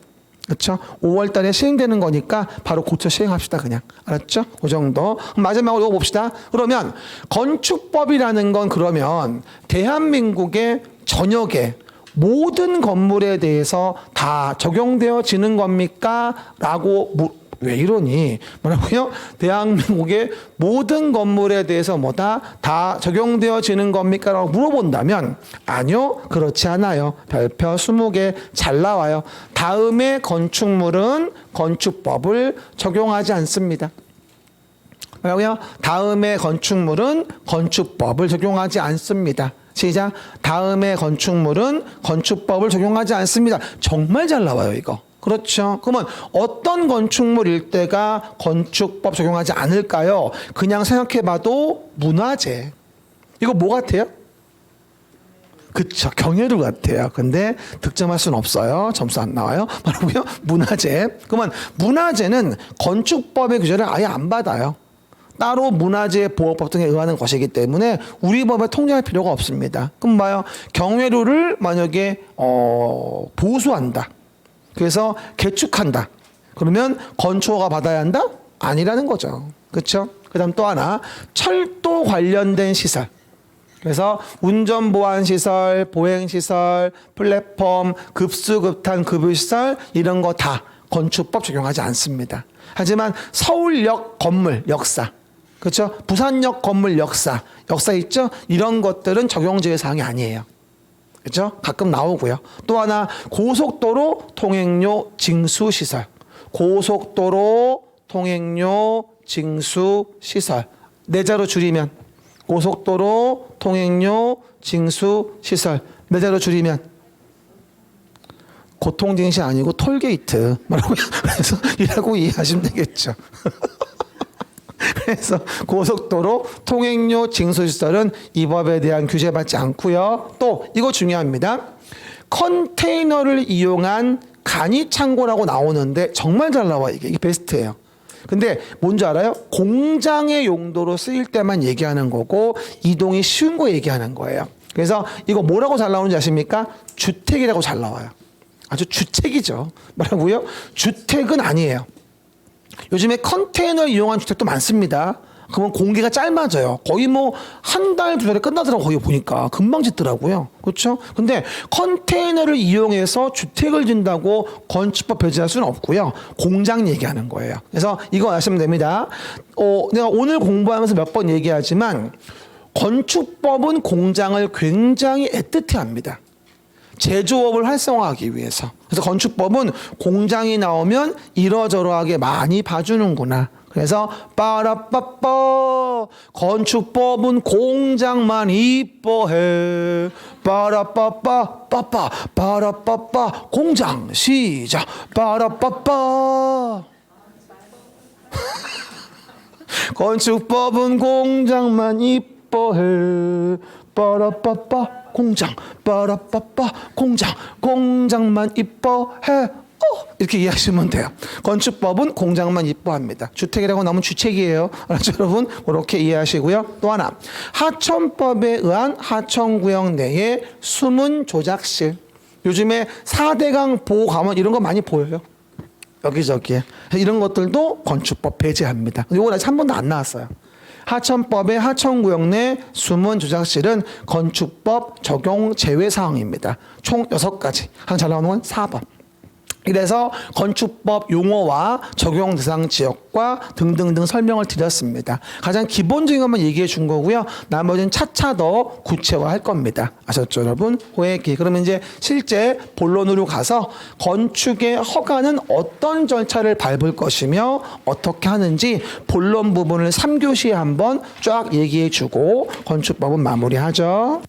그렇죠? 5월 달에 시행되는 거니까 바로 고쳐 시행합시다. 그냥. 알았죠? 그 정도. 마지막으로 이거 봅시다. 그러면 건축법이라는 건 그러면 대한민국의 전역에 모든 건물에 대해서 다 적용되어지는 겁니까? 라고 왜 이러니? 뭐라고요? 대한민국의 모든 건물에 대해서 뭐다? 다 적용되어지는 겁니까? 라고 물어본다면 아니요. 그렇지 않아요. 별표 20개 잘 나와요. 다음의 건축물은 건축법을 적용하지 않습니다. 뭐라고요? 다음의 건축물은 건축법을 적용하지 않습니다. 시작. 다음의 건축물은 건축법을 적용하지 않습니다. 정말 잘 나와요, 이거. 그렇죠. 그러면 어떤 건축물 일대가 건축법 적용하지 않을까요? 그냥 생각해봐도 문화재. 이거 뭐 같아요? 그쵸. 경회로 같아요. 근데 득점할 수는 없어요. 점수 안 나와요. 뭐라고요? 문화재. 그러면 문화재는 건축법의 규제를 아예 안 받아요. 따로 문화재 보호법 등에 의하는 것이기 때문에 우리 법에 통제할 필요가 없습니다. 그럼 봐요. 경회로를 만약에 보수한다. 그래서 개축한다. 그러면 건축허가 받아야 한다? 아니라는 거죠. 그렇죠? 그다음 또 하나 철도 관련된 시설. 그래서 운전보안시설, 보행시설, 플랫폼, 급수급탄 급유시설 이런 거 다 건축법 적용하지 않습니다. 하지만 서울역 건물 역사, 그렇죠? 부산역 건물 역사 있죠? 이런 것들은 적용제외 사항이 아니에요. 그렇죠? 가끔 나오고요. 또 하나 고속도로 통행료 징수 시설. 고속도로 통행료 징수 시설. 네 자로 줄이면 고속도로 통행료 징수 시설. 네 자로 줄이면 고통징시 아니고 톨게이트. 뭐라고요? 그래서 이라고 이해하시면 되겠죠. 그래서 고속도로 통행료 징수시설은 이 법에 대한 규제받지 않고요. 또 이거 중요합니다. 컨테이너를 이용한 간이창고라고 나오는데 정말 잘 나와 이게 베스트예요. 근데 뭔지 알아요? 공장의 용도로 쓰일 때만 얘기하는 거고 이동이 쉬운 거 얘기하는 거예요. 그래서 이거 뭐라고 잘 나오는지 아십니까? 주택이라고 잘 나와요. 아주 주택이죠. 뭐라고요? 주택은 아니에요. 요즘에 컨테이너를 이용한 주택도 많습니다. 그러면 공기가 짧아져요. 거의 뭐 한 달, 두 달에 끝나더라고 거기 보니까. 금방 짓더라고요. 그렇죠? 근데 컨테이너를 이용해서 주택을 짓는다고 건축법 배제할 수는 없고요. 공장 얘기하는 거예요. 그래서 이거 아시면 됩니다. 내가 오늘 공부하면서 몇 번 얘기하지만 건축법은 공장을 굉장히 애틋해 합니다. 제조업을 활성화하기 위해서. 그래서 건축법은 공장이 나오면 이러저러하게 많이 봐주는구나. 그래서 빠라빠빠 건축법은 공장만 이뻐해. 빠라빠빠 빠빠 빠라빠빠 공장 시작. 빠라빠빠 건축법은 공장만 이뻐해. 빠라빠빠 공장, 빠라빠빠 공장, 공장만 이뻐해. 이렇게 이해하시면 돼요. 건축법은 공장만 이뻐합니다. 주택이라고 나오면 주책이에요. 알았죠, 여러분? 그렇게 이해하시고요. 또 하나, 하천법에 의한 하천구역 내에 숨은 조작실. 요즘에 4대강 보호감원 이런 거 많이 보여요. 여기저기에. 이런 것들도 건축법 배제합니다. 이건 아직 한 번도 안 나왔어요. 하천법의 하천구역 내 숨은 조작실은 건축법 적용 제외 사항입니다. 총 6가지. 항상 잘 나오는 건 4번. 이래서 건축법 용어와 적용 대상 지역과 등등등 설명을 드렸습니다. 가장 기본적인 것만 얘기해 준 거고요. 나머지는 차차 더 구체화할 겁니다. 아셨죠, 여러분? 호액기. 그러면 이제 실제 본론으로 가서 건축의 허가는 어떤 절차를 밟을 것이며 어떻게 하는지 본론 부분을 3교시에 한번 쫙 얘기해 주고 건축법은 마무리하죠.